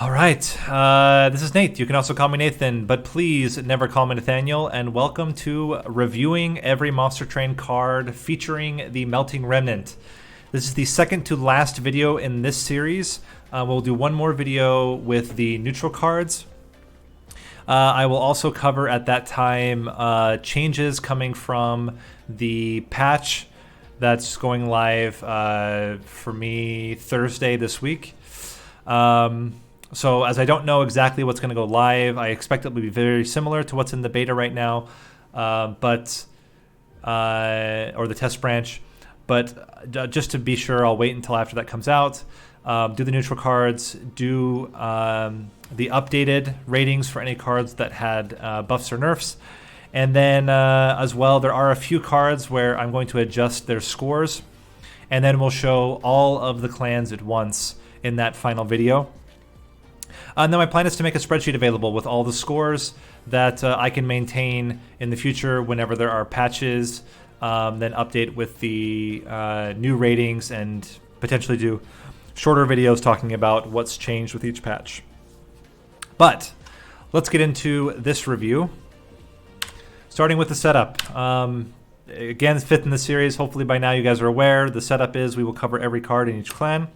All right, this is Nate. You can also call me Nathan, but please never call me Nathaniel. And welcome to reviewing every Monster Train card featuring the Melting Remnant. This is the second to last video in this series. We'll do one more video with the neutral cards. I will also cover at that time changes coming from the patch that's going live for me Thursday this week. So as I don't know exactly what's going to go live, I expect it will be very similar to what's in the beta right now, or the test branch. But just to be sure, I'll wait until after that comes out. Do the neutral cards, do the updated ratings for any cards that had buffs or nerfs. And then as well, there are a few cards where I'm going to adjust their scores. And then we'll show all of the clans at once in that final video. And then my plan is to make a spreadsheet available with all the scores that I can maintain in the future whenever there are patches, then update with the new ratings and potentially do shorter videos talking about what's changed with each patch. But let's get into this review, starting with the setup. Again, fifth in the series. Hopefully by now you guys are aware. The setup is we will cover every card in each clan.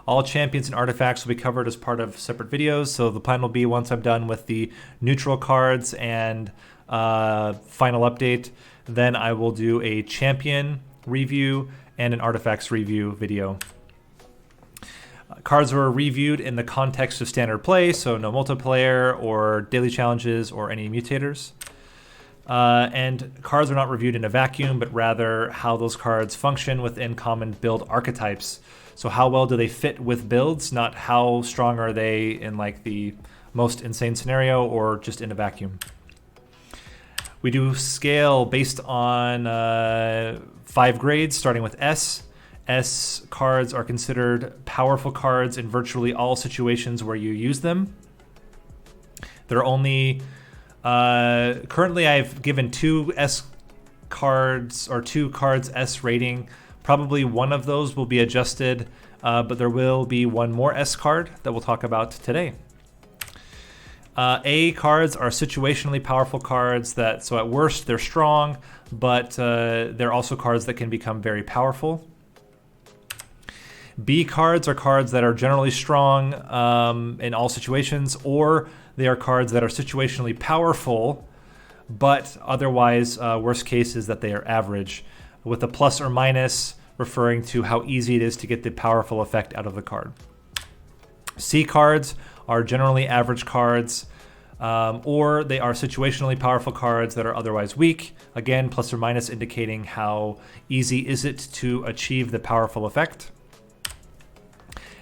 All champions and artifacts will be covered as part of separate videos. So the plan will be once I'm done with the neutral cards and final update, then I will do a champion review and an artifacts review video. Cards were reviewed in the context of standard play, so no multiplayer or daily challenges or any mutators. And cards are not reviewed in a vacuum, but rather how those cards function within common build archetypes. So how well do they fit with builds, not how strong are they in like the most insane scenario or just in a vacuum. We do scale based on 5 grades, starting with S. S cards are considered powerful cards in virtually all situations where you use them. There are only currently I've given 2 S cards or 2 cards S rating. Probably one of those will be adjusted, but there will be one more S card that we'll talk about today. A cards are situationally powerful cards that, so at worst, they're strong, but they're also cards that can become very powerful. B cards are cards that are generally strong in all situations, or they are cards that are situationally powerful, but otherwise, worst case is that they are average, with a plus or minus referring to how easy it is to get the powerful effect out of the card. C cards are generally average cards, or they are situationally powerful cards that are otherwise weak. Again, plus or minus indicating how easy is it to achieve the powerful effect.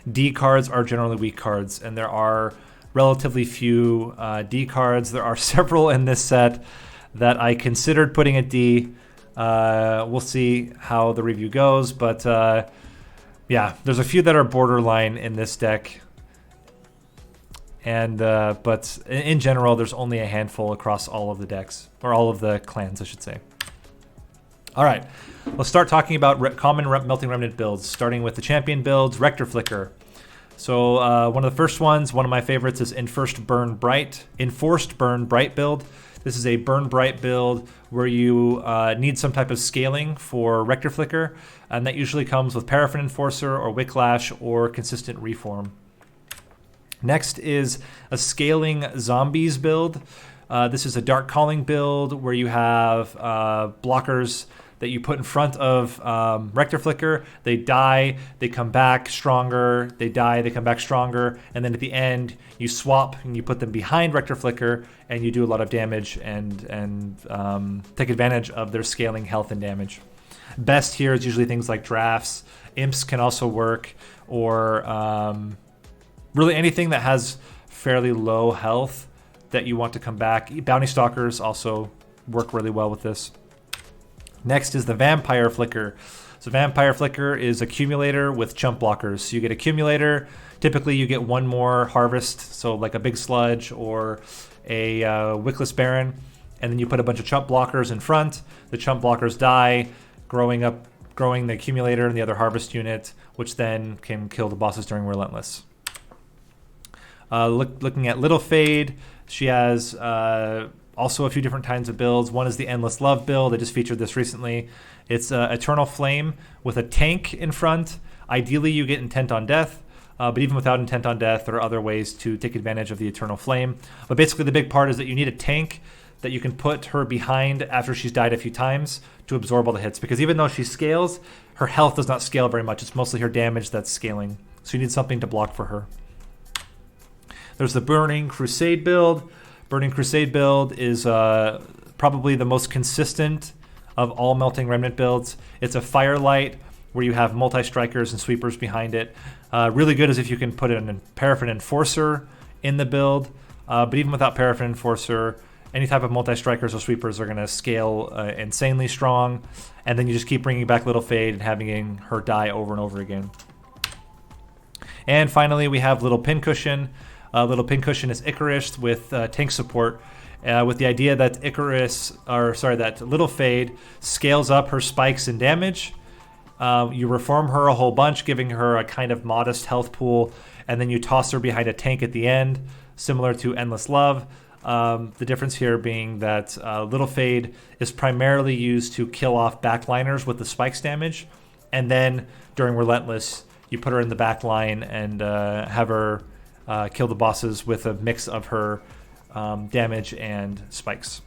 D cards are generally weak cards, and there are relatively few D cards. There are several in this set that I considered putting at D. We'll see how the review goes, but yeah, there's a few that are borderline in this deck. And but in general, there's only a handful across all of the decks, or all of the clans, I should say. All right, let's start talking about common Melting Remnant builds, starting with the champion builds, Rector Flicker. So one of the first ones, one of my favorites, is Enforced Burn Bright build. This is a Burn Bright build where you need some type of scaling for Rector Flicker, and that usually comes with Paraffin Enforcer or Wicklash or Consistent Reform. Next is a Scaling Zombies build. This is a Dark Calling build where you have blockers that you put in front of Rector Flicker. They die, they come back stronger, they die, they come back stronger, and then at the end you swap and you put them behind Rector Flicker and you do a lot of damage and take advantage of their scaling health and damage. Best here is usually things like drafts. Imps can also work, or really anything that has fairly low health that you want to come back. Bounty Stalkers also work really well with this. Next is the Vampire Flicker. So Vampire Flicker is Accumulator with Chump Blockers. So you get Accumulator. Typically you get one more Harvest, so like a Big Sludge or a Wickless Baron, and then you put a bunch of Chump Blockers in front. The Chump Blockers die, growing the Accumulator and the other Harvest unit, which then can kill the bosses during Relentless. Looking at Little Fade, she has also a few different kinds of builds. One is the Endless Love build. I just featured this recently. It's Eternal Flame with a tank in front. Ideally, you get Intent on Death. But even without Intent on Death, there are other ways to take advantage of the Eternal Flame. But basically, the big part is that you need a tank that you can put her behind after she's died a few times to absorb all the hits. Because even though she scales, her health does not scale very much. It's mostly her damage that's scaling. So you need something to block for her. There's the Burning Crusade build. Burning Crusade build is probably the most consistent of all Melting Remnant builds. It's a Firelight where you have multi-strikers and sweepers behind it. Really good is if you can put a Paraffin Enforcer in the build. But even without Paraffin Enforcer, any type of multi-strikers or sweepers are going to scale insanely strong. And then you just keep bringing back Little Fade and having her die over and over again. And finally, we have Little Pincushion. Little Pincushion is Icarus with tank support. With the idea that that Little Fade scales up her spikes and damage. You reform her a whole bunch, giving her a kind of modest health pool, and then you toss her behind a tank at the end, similar to Endless Love. The difference here being that Little Fade is primarily used to kill off backliners with the spikes damage, and then during Relentless, you put her in the back line and have her kill the bosses with a mix of her damage and spikes.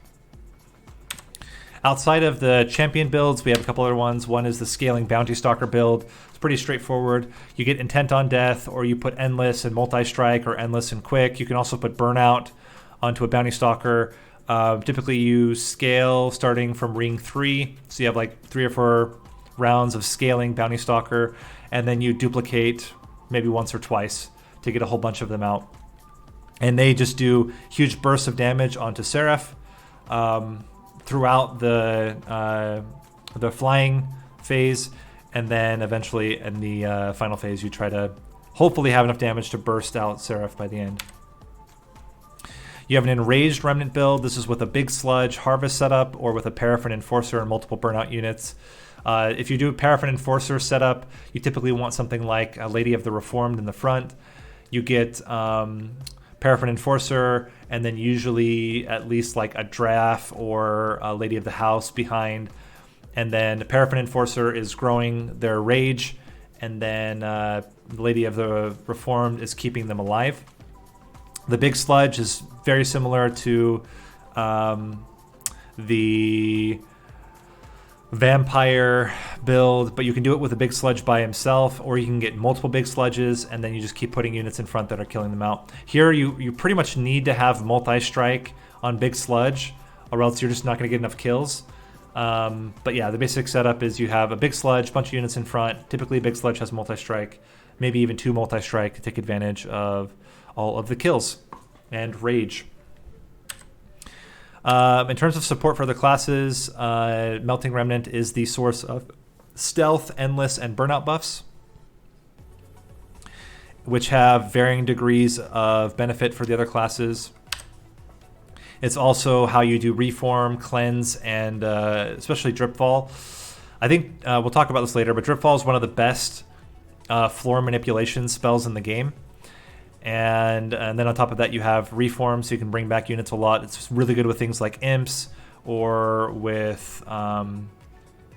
Outside of the champion builds, we have a couple other ones. One is the Scaling Bounty Stalker build. It's pretty straightforward. You get Intent on Death, or you put Endless and Multi-Strike, or Endless and Quick. You can also put Burnout onto a Bounty Stalker. Typically you scale starting from ring 3. So you have like 3 or 4 rounds of scaling Bounty Stalker, and then you duplicate maybe once or twice to get a whole bunch of them out. And they just do huge bursts of damage onto Seraph. Throughout the flying phase, and then eventually in the final phase you try to hopefully have enough damage to burst out Seraph by the end. You have an Enraged Remnant build. This is with a big sludge harvest setup or with a Paraffin Enforcer and multiple burnout units. If you do a Paraffin Enforcer setup, you typically want something like a Lady of the Reformed in the front. You get Paraffin Enforcer, and then usually at least like a Draft or a Lady of the House behind. And then the Paraffin Enforcer is growing their rage, and then the Lady of the Reformed is keeping them alive. The Big Sludge is very similar to the Vampire build, but you can do it with a Big Sludge by himself, or you can get multiple Big Sludges, and then you just keep putting units in front that are killing them out. Here, you pretty much need to have multi-strike on Big Sludge, or else you're just not going to get enough kills. But yeah, the basic setup is you have a Big Sludge, bunch of units in front. Typically, Big Sludge has multi-strike, maybe even 2 multi-strike to take advantage of all of the kills and rage. In terms of support for the classes, Melting Remnant is the source of Stealth, Endless, and Burnout buffs, which have varying degrees of benefit for the other classes. It's also how you do Reform, Cleanse, and especially Dripfall. I think we'll talk about this later, but Dripfall is one of the best floor manipulation spells in the game. And then on top of that, you have Reform, so you can bring back units a lot. It's really good with things like Imps, or with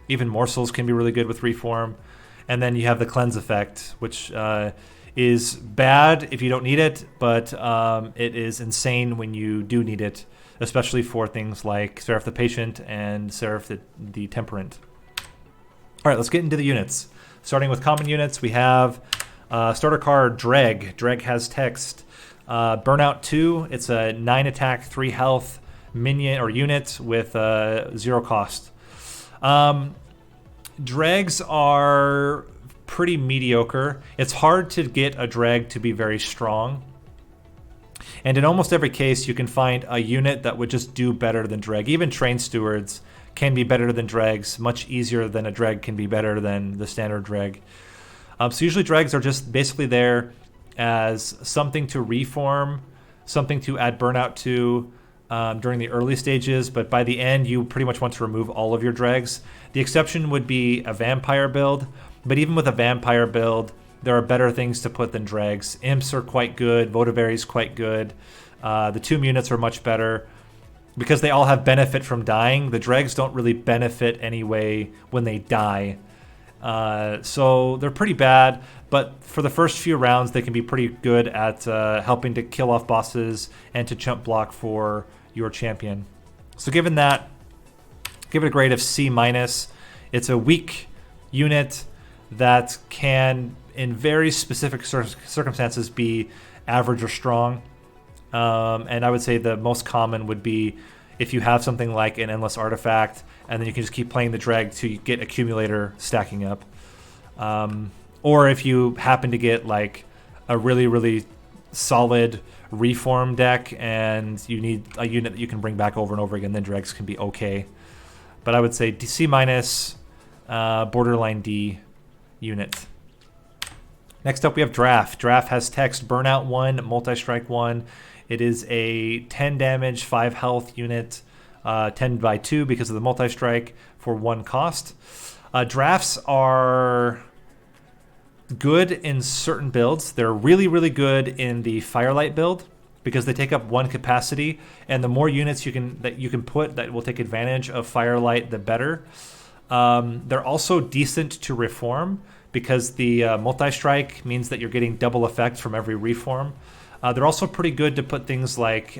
even Morsels can be really good with Reform. And then you have the Cleanse effect, which is bad if you don't need it, but it is insane when you do need it, especially for things like Seraph the Patient and Seraph the Temperate. All right, let's get into the units. Starting with common units, we have starter card Dreg. Dreg has text. Burnout 2. It's a 9 attack, 3 health minion or unit with 0 cost. Dregs are pretty mediocre. It's hard to get a dreg to be very strong. And in almost every case, you can find a unit that would just do better than dreg. Even Train Stewards can be better than dregs, much easier than a dreg can be better than the standard dreg. So usually dregs are just basically there as something to reform, something to add burnout to during the early stages, but by the end you pretty much want to remove all of your dregs. The exception would be a vampire build, but even with a vampire build, there are better things to put than dregs. Imps are quite good. Votivary's quite good. The tomb units are much better because they all have benefit from dying. The dregs don't really benefit anyway when they die. So they're pretty bad, but for the first few rounds, they can be pretty good at helping to kill off bosses and to chump block for your champion. So given that, give it a grade of C-. It's a weak unit that can, in very specific circumstances, be average or strong. And I would say the most common would be if you have something like an endless artifact, and then you can just keep playing the drag to get accumulator stacking up. Or if you happen to get like a really, really solid reform deck and you need a unit that you can bring back over and over again, then dregs can be okay. But I would say C-, borderline D unit. Next up, we have Draft. Draft has text Burnout 1, Multi-Strike 1. It is a 10 damage, 5 health unit, 10 by 2 because of the Multi-Strike for 1 cost. Drafts are good in certain builds. They're really, really good in the Firelight build because they take up 1 capacity, and the more units you can put that will take advantage of Firelight, the better. They're also decent to reform because the Multi-Strike means that you're getting double effect from every reform. They're also pretty good to put things like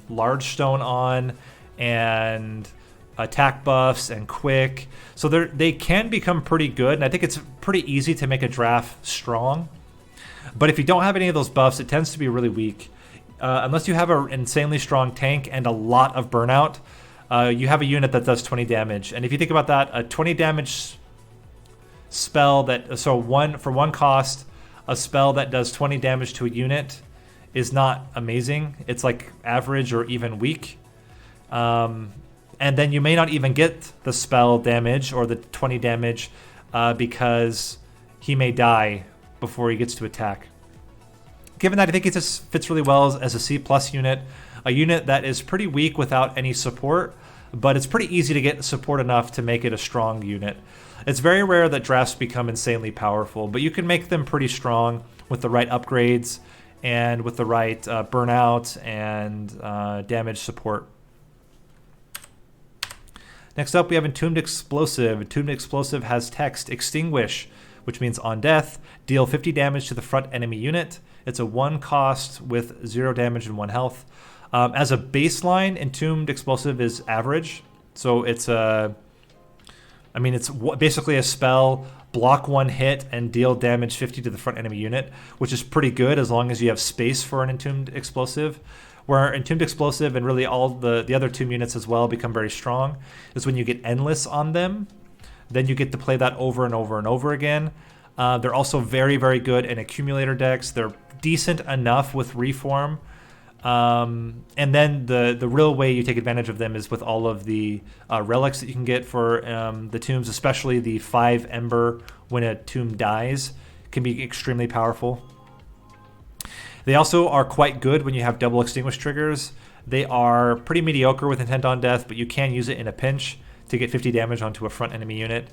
Large Stone on and attack buffs and quick. So they can become pretty good, and I think it's pretty easy to make a draft strong. But if you don't have any of those buffs, it tends to be really weak. Unless you have an insanely strong tank and a lot of burnout, you have a unit that does 20 damage. And if you think about that, a 20 damage spell for 1 cost, a spell that does 20 damage to a unit is not amazing. It's like average or even weak. And then you may not even get the spell damage or the 20 damage because he may die before he gets to attack. Given that, I think it just fits really well as a C+ unit, a unit that is pretty weak without any support, but it's pretty easy to get support enough to make it a strong unit. It's very rare that drafts become insanely powerful, but you can make them pretty strong with the right upgrades and with the right burnout and damage support. Next up, we have Entombed Explosive. Entombed Explosive has text Extinguish, which means on death, deal 50 damage to the front enemy unit. It's a 1 cost with 0 damage and 1 health. As a baseline, Entombed Explosive is average. So it's basically a spell, block 1 hit and deal damage 50 to the front enemy unit, which is pretty good as long as you have space for an Entombed Explosive. Where Entombed Explosive and really all the other tomb units as well become very strong is when you get Endless on them. Then you get to play that over and over and over again. They're also very, very good in accumulator decks. They're decent enough with reform. And then the real way you take advantage of them is with all of the relics that you can get for the tombs, especially the 5 Ember when a tomb dies can be extremely powerful. They also are quite good when you have double extinguish triggers. They are pretty mediocre with Intent on Death, but you can use it in a pinch to get 50 damage onto a front enemy unit.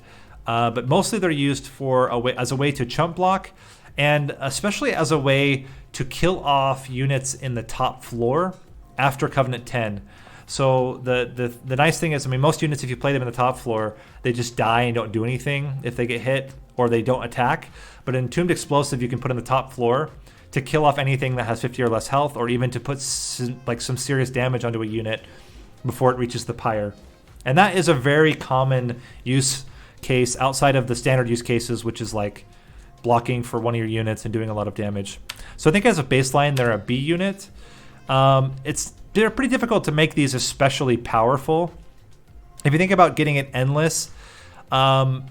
But mostly they're used as a way to chump block, and especially as a way to kill off units in the top floor after Covenant 10. So the nice thing is, most units, if you play them in the top floor, they just die and don't do anything if they get hit or they don't attack. But in Entombed Explosive, you can put in the top floor to kill off anything that has 50 or less health, or even to put some serious damage onto a unit before it reaches the pyre. And that is a very common use case outside of the standard use cases, which is like blocking for one of your units and doing a lot of damage. So I think as a baseline, they're a B unit. They're pretty difficult to make these especially powerful. If you think about getting it endless, the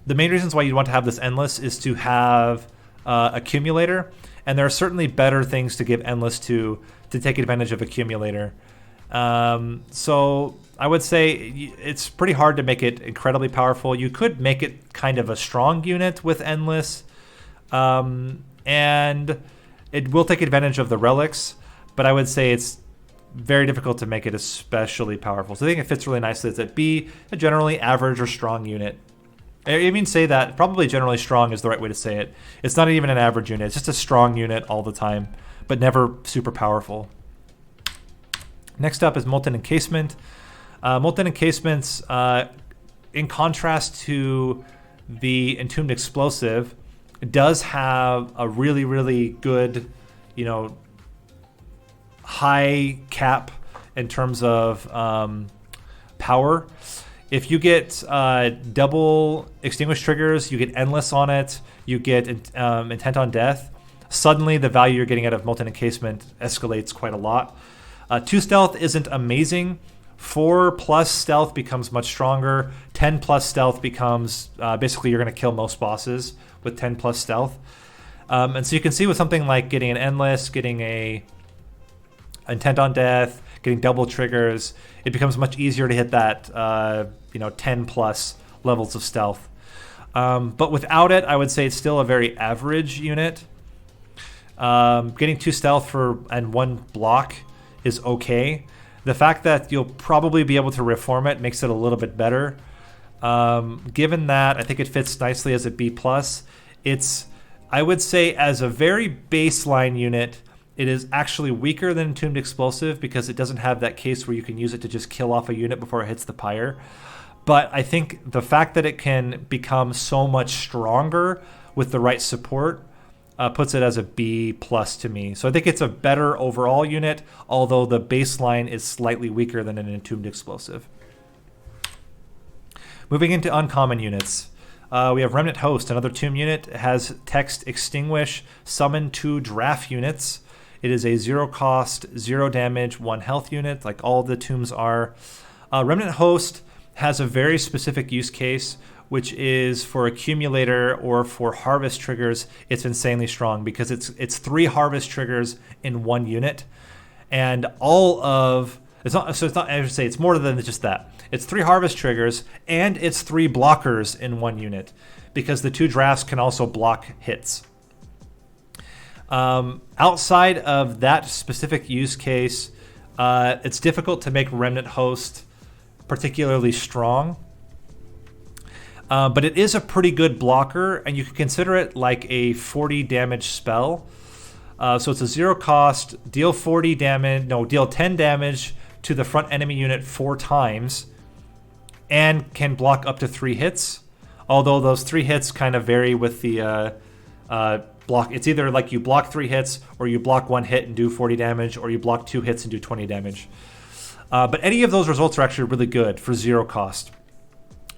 main reasons why you'd want to have this endless is to have accumulator. And there are certainly better things to give endless to take advantage of accumulator. So I would say it's pretty hard to make it incredibly powerful. You could make it kind of a strong unit with endless, and it will take advantage of the relics, but I would say it's very difficult to make it especially powerful. So I think it fits really nicely. It's at B, a generally average or strong unit. I even say that probably generally strong is the right way to say it. It's not even an average unit. It's just a strong unit all the time, but never super powerful. Next up is Molten Encasement. Molten Encasements, in contrast to the Entombed Explosive, does have a really, really good, high cap in terms of power. If you get double extinguish triggers, you get endless on it, you get intent on death, suddenly the value you're getting out of Molten Encasement escalates quite a lot. 2 stealth isn't amazing. 4+ stealth becomes much stronger. 10+ stealth becomes basically you're going to kill most bosses with 10+ stealth. And so you can see with something like getting an endless, getting a intent on death, getting double triggers, it becomes much easier to hit that 10+ levels of stealth. But without it, I would say it's still a very average unit. Getting 2 stealth and 1 block is okay. The fact that you'll probably be able to reform it makes it a little bit better. Given that, I think it fits nicely as a B+. I would say as a very baseline unit, it is actually weaker than Entombed Explosive because it doesn't have that case where you can use it to just kill off a unit before it hits the pyre. But I think the fact that it can become so much stronger with the right support puts it as a B+ to me. So I think it's a better overall unit, although the baseline is slightly weaker than an Entombed Explosive. Moving into uncommon units. We have Remnant Host, another tomb unit. It has text Extinguish, summon 2 draft units. It is a 0 cost, 0 damage, 1 health unit, like all the tombs are. Remnant Host has a very specific use case, which is for accumulator or for harvest triggers. It's insanely strong because it's 3 harvest triggers in 1 unit, and it's more than just that. It's 3 harvest triggers and it's 3 blockers in 1 unit because the 2 drafts can also block hits. Outside of that specific use case, it's difficult to make Remnant Host particularly strong. But it is a pretty good blocker, and you can consider it like a 40 damage spell. So it's a 0 cost, deal 10 damage to the front enemy unit 4 times, and can block up to 3 hits. Although those 3 hits kind of vary with the block. It's either like you block 3 hits, or you block 1 hit and do 40 damage, or you block 2 hits and do 20 damage. But any of those results are actually really good for 0 cost.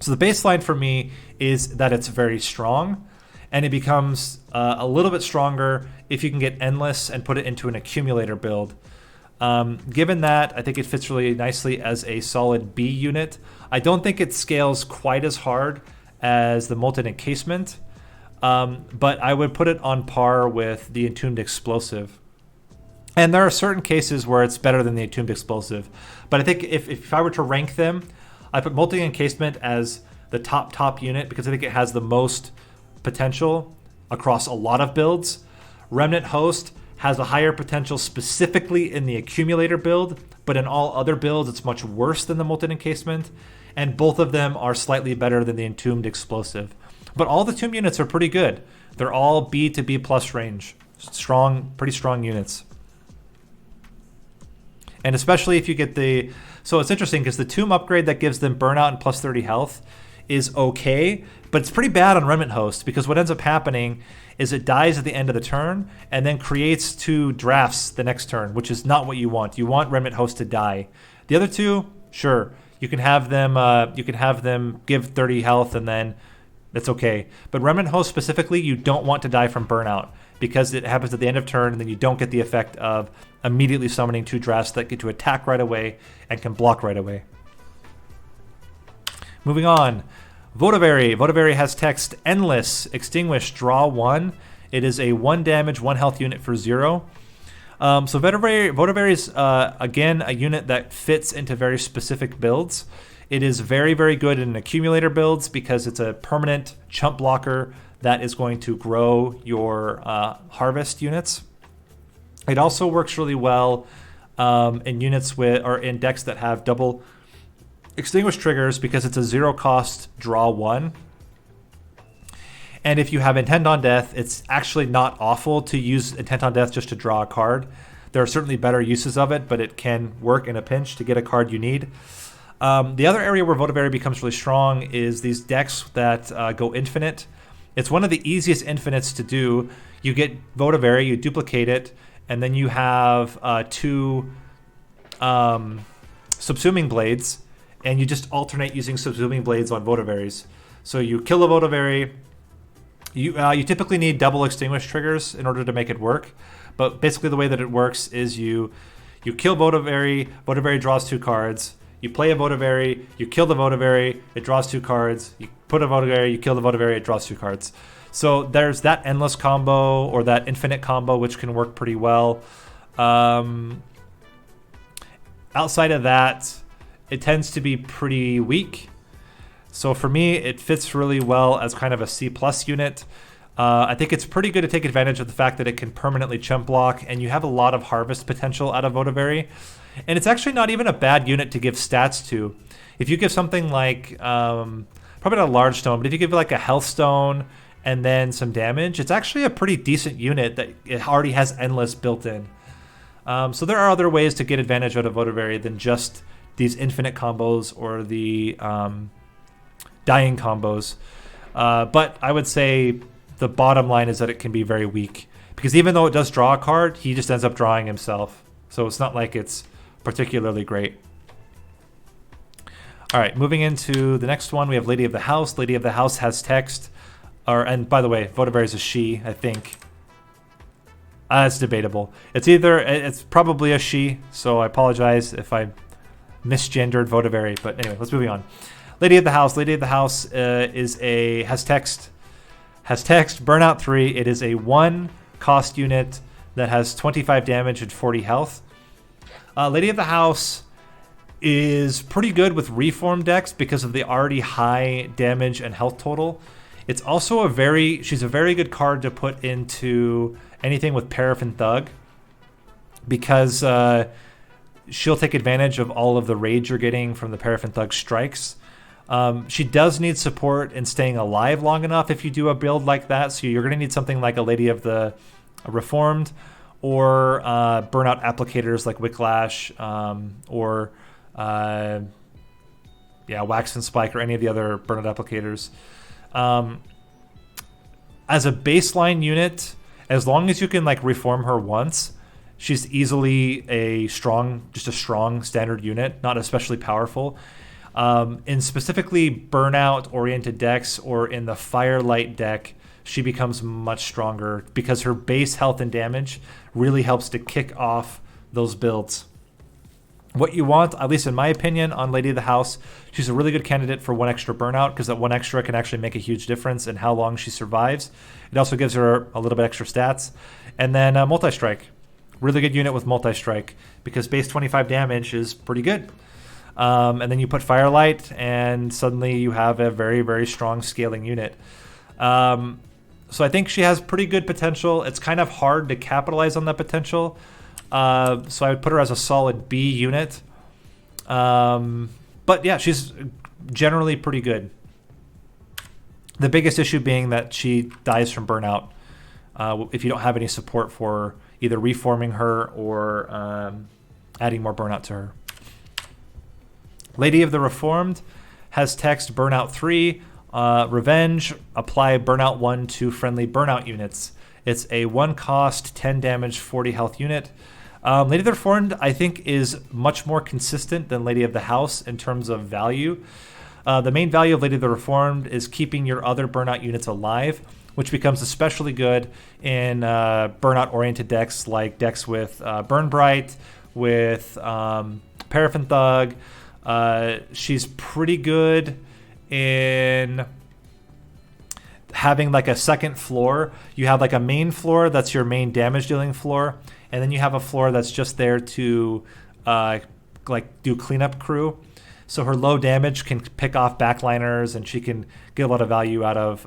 So the baseline for me is that it's very strong, and it becomes a little bit stronger if you can get endless and put it into an accumulator build. Given that, I think it fits really nicely as a solid B unit. I don't think it scales quite as hard as the Molten Encasement, but I would put it on par with the Entombed Explosive. And there are certain cases where it's better than the Entombed Explosive. But I think if I were to rank them, I put Molten Encasement as the top unit because I think it has the most potential across a lot of builds. Remnant Host has a higher potential specifically in the accumulator build, but in all other builds it's much worse than the Molten Encasement, and both of them are slightly better than the Entombed Explosive. But all the tomb units are pretty good. They're all B to B+ range. Pretty strong units. And especially if you get so it's interesting because the tomb upgrade that gives them burnout and plus 30 health is okay, but it's pretty bad on Remnant Host because what ends up happening is it dies at the end of the turn and then creates 2 drafts the next turn, which is not what you want. You want Remnant Host to die. The other 2, sure, you can have them give 30 health and then that's okay. But Remnant Host specifically, you don't want to die from burnout because it happens at the end of turn and then you don't get the effect of immediately summoning 2 drafts that get to attack right away and can block right away. Moving on, Votavary. Votavary has text Endless, Extinguish, Draw 1. It is a 1 damage, 1 health unit for 0. So Votavary is, again, a unit that fits into very specific builds. It is very, very good in accumulator builds because it's a permanent chump blocker that is going to grow your harvest units. It also works really well in units in decks that have double extinguish triggers because it's a 0 cost draw 1. And if you have Intent on Death, it's actually not awful to use Intent on Death just to draw a card. There are certainly better uses of it, but it can work in a pinch to get a card you need. The other area where Votavary becomes really strong is these decks that go infinite. It's one of the easiest infinites to do. You get Votavary, you duplicate it, and then you have 2 Subsuming Blades, and you just alternate using Subsuming Blades on Votavaries. So you kill a Votavary. You typically need double extinguish triggers in order to make it work. But basically the way that it works is you kill Votavary, Votavary draws 2 cards. You play a Votavary, you kill the Votavary, it draws 2 cards. You put a Votavary, you kill the Votavary, it draws 2 cards. So there's that endless combo or that infinite combo, which can work pretty well. Outside of that, it tends to be pretty weak. So for me, it fits really well as kind of a C+ unit. I think it's pretty good to take advantage of the fact that it can permanently chump block, and you have a lot of harvest potential out of Votavary. And it's actually not even a bad unit to give stats to. If you give something like, probably not a large stone, but if you give like a health stone and then some damage, it's actually a pretty decent unit that it already has endless built in. So there are other ways to get advantage out of Votavary than just these infinite combos or the dying combos. But I would say the bottom line is that it can be very weak, because even though it does draw a card, he just ends up drawing himself. So it's not like it's particularly great. All right, moving into the next one, we have Lady of the House. Lady of the House has text. And by the way, Votavary is a she, I think. It's debatable. It's probably a she, so I apologize if I misgendered Votavary. But anyway, let's move on. Lady of the House. Lady of the House has text. Burnout 3. It is a 1 cost unit that has 25 damage and 40 health. Lady of the House is pretty good with reform decks because of the already high damage and health total. It's also she's a very good card to put into anything with Paraffin Thug, because she'll take advantage of all of the rage you're getting from the Paraffin Thug strikes. She does need support in staying alive long enough if you do a build like that, so you're going to need something like a Lady of the Reformed, or burnout applicators like Wicklash, or Wax and Spike, or any of the other burnout applicators. As a baseline unit, as long as you can like reform her once, she's easily a strong standard unit, not especially powerful. In specifically burnout-oriented decks or in the Firelight deck, she becomes much stronger because her base health and damage really helps to kick off those builds. What you want, at least in my opinion, on Lady of the House, she's a really good candidate for 1 extra burnout, because that 1 extra can actually make a huge difference in how long she survives. It also gives her a little bit extra stats. And then Multi-Strike. Really good unit with Multi-Strike, because base 25 damage is pretty good. And then you put Firelight, and suddenly you have a very, very strong scaling unit. So I think she has pretty good potential. It's kind of hard to capitalize on that potential. So I would put her as a solid B unit. But yeah, she's generally pretty good. The biggest issue being that she dies from burnout if you don't have any support for either reforming her or adding more burnout to her. Lady of the Reformed has text Burnout 3, Revenge, apply Burnout 1 to friendly burnout units. It's a 1 cost, 10 damage, 40 health unit. Lady of the Reformed, I think, is much more consistent than Lady of the House in terms of value. The main value of Lady of the Reformed is keeping your other burnout units alive, which becomes especially good in burnout-oriented decks, like decks with Burn Bright, with Paraffin Thug. She's pretty good in having like a second floor. You have like a main floor that's your main damage dealing floor, and then you have a floor that's just there to like do cleanup crew. So her low damage can pick off backliners, and she can get a lot of value out of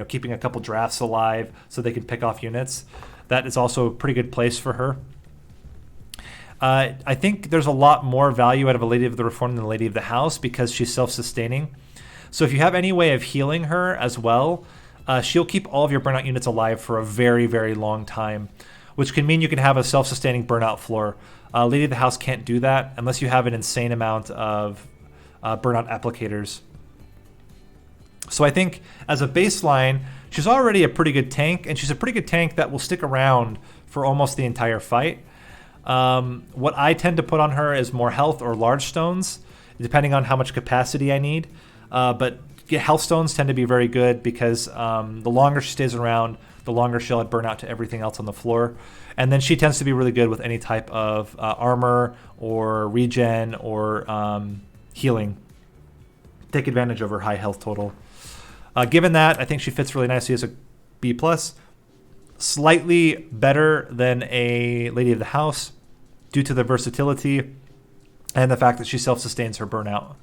keeping a couple drafts alive so they can pick off units. That is also a pretty good place for her. I think there's a lot more value out of a Lady of the Reformed than a Lady of the House because she's self-sustaining. So if you have any way of healing her as well, she'll keep all of your burnout units alive for a very, very long time, which can mean you can have a self-sustaining burnout floor. Lady of the House can't do that unless you have an insane amount of burnout applicators. So I think as a baseline, she's already a pretty good tank, and she's a pretty good tank that will stick around for almost the entire fight. What I tend to put on her is more health or large stones, depending on how much capacity I need. But health stones tend to be very good because the longer she stays around, the longer she'll add burnout to everything else on the floor. And then she tends to be really good with any type of armor or regen or healing. Take advantage of her high health total. Given that, I think she fits really nicely as a B+. Slightly better than a Lady of the House due to the versatility and the fact that she self-sustains her burnout.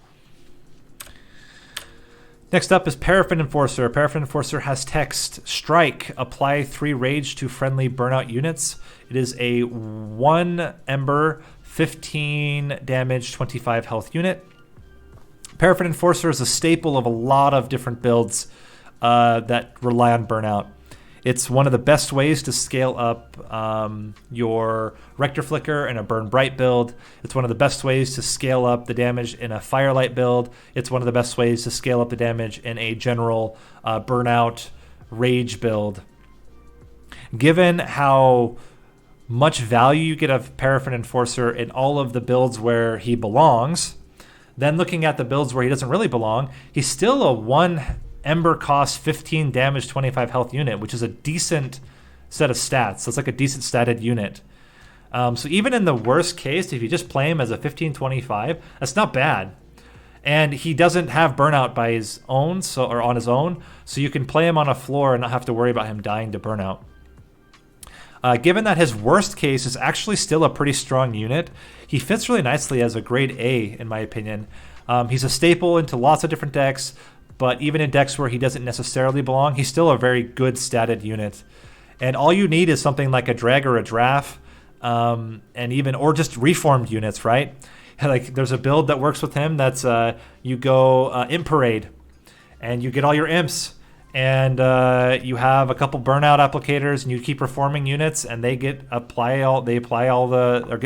Next up is Paraffin Enforcer. Paraffin Enforcer has text, strike, apply 3 rage to friendly burnout units. It is a 1 ember, 15 damage, 25 health unit. Paraffin Enforcer is a staple of a lot of different builds that rely on burnout. It's one of the best ways to scale up your Rector Flicker in a Burn Bright build. It's one of the best ways to scale up the damage in a Firelight build. It's one of the best ways to scale up the damage in a general Burnout Rage build. Given how much value you get of Paraffin Enforcer in all of the builds where he belongs, then looking at the builds where he doesn't really belong, he's still a 1 Ember cost 15 damage, 25 health unit, which is a decent set of stats. So it's like a decent statted unit. So even in the worst case, if you just play him as a 15-25, that's not bad. And he doesn't have burnout by his own, or on his own, so you can play him on a floor and not have to worry about him dying to burnout. Given that his worst case is actually still a pretty strong unit, he fits really nicely as a grade A, in my opinion. He's a staple into lots of different decks, but even in decks where he doesn't necessarily belong, he's still a very good statted unit. And all you need is something like a drag or a draft, or just reformed units, right? Like there's a build that works with him that's you go Imp Parade, and you get all your imps, and you have a couple burnout applicators, and you keep reforming units, and they get get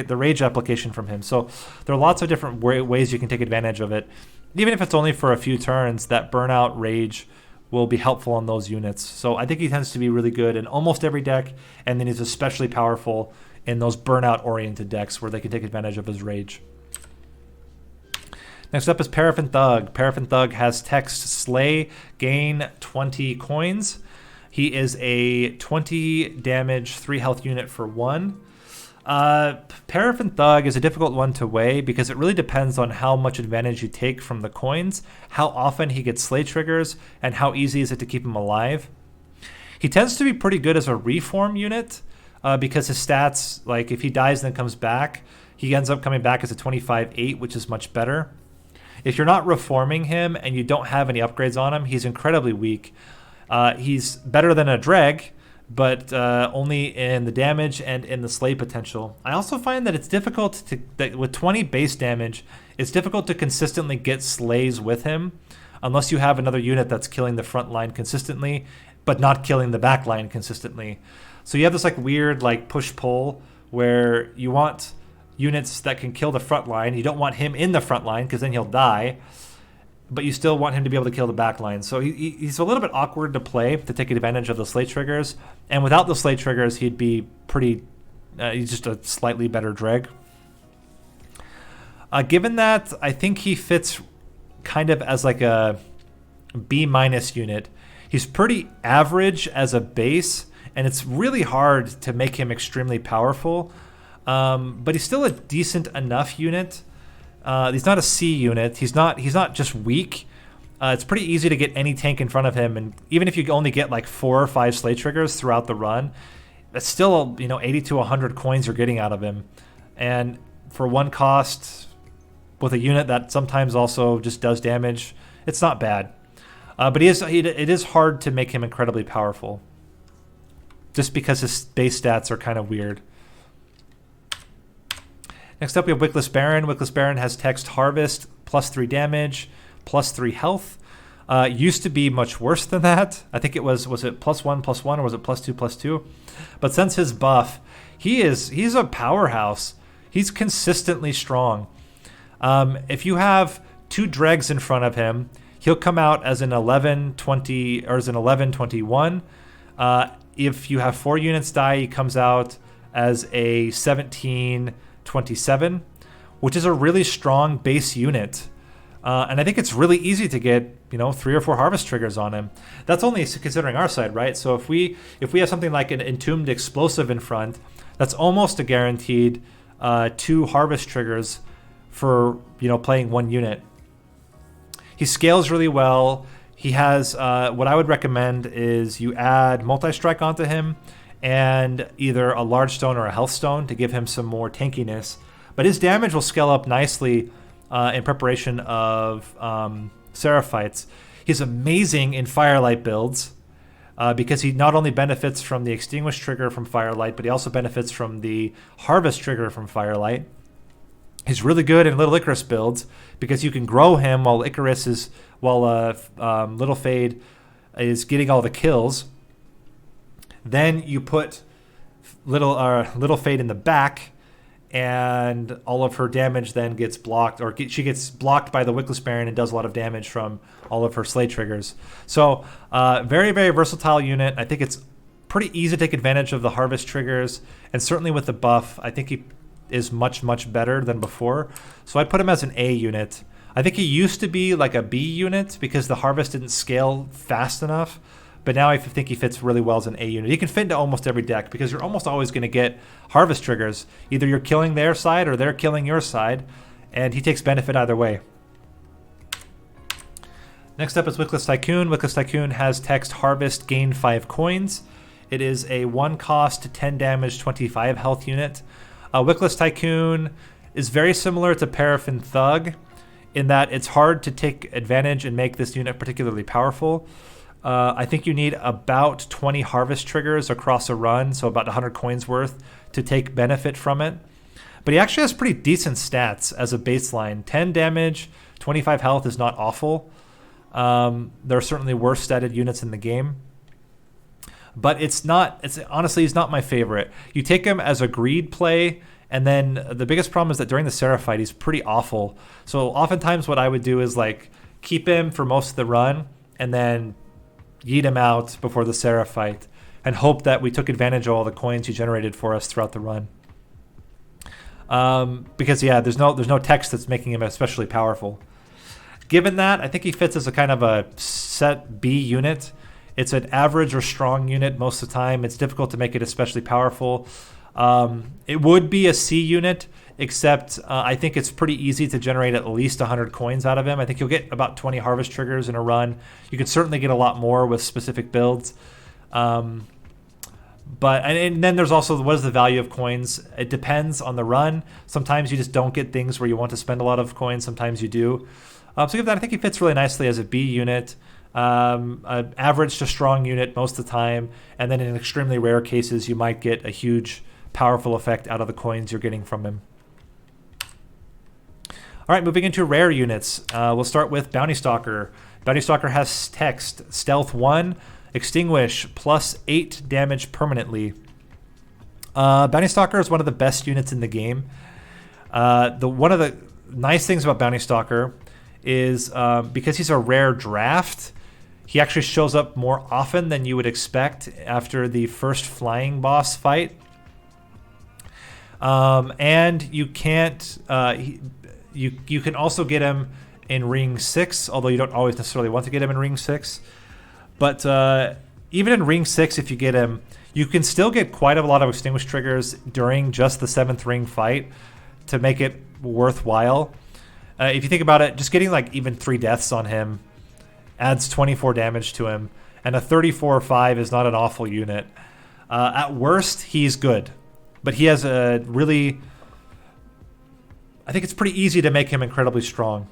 the rage application from him. So there are lots of different ways you can take advantage of it. Even if it's only for a few turns, that burnout rage will be helpful on those units. So I think he tends to be really good in almost every deck, and then he's especially powerful in those burnout-oriented decks where they can take advantage of his rage. Next up is Paraffin Thug. Paraffin Thug has text, slay, gain 20 coins. He is a 20 damage, 3 health unit for 1. Paraffin Thug is a difficult one to weigh because it really depends on how much advantage you take from the coins, how often he gets slay triggers, and how easy is it to keep him alive. He tends to be pretty good as a reform unit because his stats, like if he dies and then comes back, he ends up coming back as a 25-8, which is much better. If you're not reforming him and you don't have any upgrades on him, he's incredibly weak. He's better than a Dreg, but only in the damage and in the slay potential. I also find that it's difficult that with 20 base damage, it's difficult to consistently get slays with him unless you have another unit that's killing the front line consistently, but not killing the back line consistently. So you have this like weird like push-pull where you want units that can kill the front line. You don't want him in the front line because then he'll die, but you still want him to be able to kill the back line. So he's a little bit awkward to play to take advantage of the slay triggers. And without the slay triggers, he'd be pretty, he's just a slightly better Dreg. Given that, I think he fits kind of as like a B- unit. He's pretty average as a base, and it's really hard to make him extremely powerful. But he's still a decent enough unit. He's not a C unit. He's not just weak. It's pretty easy to get any tank in front of him, and even if you only get like 4 or 5 slay triggers throughout the run, that's still 80 to 100 coins you're getting out of him. And for 1 cost, with a unit that sometimes also just does damage, it's not bad. But it is hard to make him incredibly powerful, just because his base stats are kind of weird. Next up, we have Wickless Baron. Wickless Baron has text Harvest, +3 damage, +3 health. Used to be much worse than that. I think it was it +1/+1 or was it +2/+2? But since his buff, he's a powerhouse. He's consistently strong. If you have 2 dregs in front of him, he'll come out as an 11/20 or as an 11/21. If you have 4 units die, he comes out as a 17/27, which is a really strong base unit. And I think it's really easy to get 3 or 4 harvest triggers on him. That's only considering our side, right? So if we have something like an entombed explosive in front, that's almost a guaranteed 2 harvest triggers for playing 1 unit. He scales really well. He has what I would recommend is you add multi-strike onto him and either a large stone or a health stone to give him some more tankiness. But his damage will scale up nicely in preparation of Seraphites. He's amazing in Firelight builds because he not only benefits from the Extinguish trigger from Firelight, but he also benefits from the Harvest trigger from Firelight. He's really good in Little Icarus builds because you can grow him while Little Fade is getting all the kills. Then you put Little Fade in the back, and all of her damage then gets blocked, or she gets blocked by the Wickless Baron and does a lot of damage from all of her Slay triggers. So very, very versatile unit. I think it's pretty easy to take advantage of the Harvest triggers, and certainly with the buff, I think he is much, much better than before. So I'd put him as an A unit. I think he used to be like a B unit because the Harvest didn't scale fast enough. But now I think he fits really well as an A unit. He can fit into almost every deck because you're almost always going to get Harvest triggers. Either you're killing their side or they're killing your side. And he takes benefit either way. Next up is Wickless Tycoon. Wickless Tycoon has text Harvest, gain 5 coins. It is a 1 cost, 10 damage, 25 health unit. Wickless Tycoon is very similar to Paraffin Thug in that it's hard to take advantage and make this unit particularly powerful. I think you need about 20 harvest triggers across a run, so about 100 coins worth to take benefit from it. But he actually has pretty decent stats as a baseline. 10 damage, 25 health is not awful. There are certainly worse statted units in the game. But honestly, he's not my favorite. You take him as a greed play, and then the biggest problem is that during the Seraphite, he's pretty awful. So oftentimes what I would do is keep him for most of the run, and then yeet him out before the Seraphite, and hope that we took advantage of all the coins he generated for us throughout the run. Because there's no text that's making him especially powerful. Given that, I think he fits as a kind of a set B unit. It's an average or strong unit most of the time. It's difficult to make it especially powerful. It would be a C unit, except I think it's pretty easy to generate at least 100 coins out of him. I think you'll get about 20 harvest triggers in a run. You can certainly get a lot more with specific builds. And then there's also, what is the value of coins? It depends on the run. Sometimes you just don't get things where you want to spend a lot of coins. Sometimes you do. So given that, I think he fits really nicely as a B unit. An average to strong unit most of the time, and then in extremely rare cases you might get a huge powerful effect out of the coins you're getting from him. Alright, moving into rare units, we'll start with Bounty Stalker. Bounty Stalker has text Stealth 1, Extinguish, plus 8 damage permanently. Bounty Stalker is one of the best units in the game. One of the nice things about Bounty Stalker is because he's a rare draft, he actually shows up more often than you would expect after the first flying boss fight. And you can't, you can also get him in Ring 6, although you don't always necessarily want to get him in Ring 6. But even in Ring 6, if you get him, you can still get quite a lot of Extinguish triggers during just the 7th ring fight to make it worthwhile. If you think about it, just getting even 3 deaths on him adds 24 damage to him, and a 34/5 is not an awful unit. At worst, he's good, but he has a really... I think it's pretty easy to make him incredibly strong.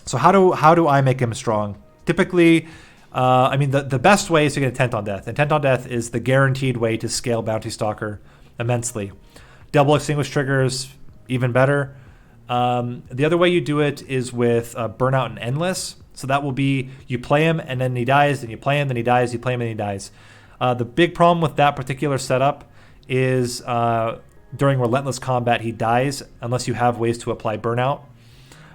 So how do I make him strong? Typically, the best way is to get Intent on Death. Intent on Death is the guaranteed way to scale Bounty Stalker immensely. Double Extinguish triggers, even better. The other way you do it is with Burnout and Endless. So that will be, you play him and then he dies, then you play him, then he dies, you play him and he dies. The big problem with that particular setup is during relentless combat, he dies unless you have ways to apply burnout.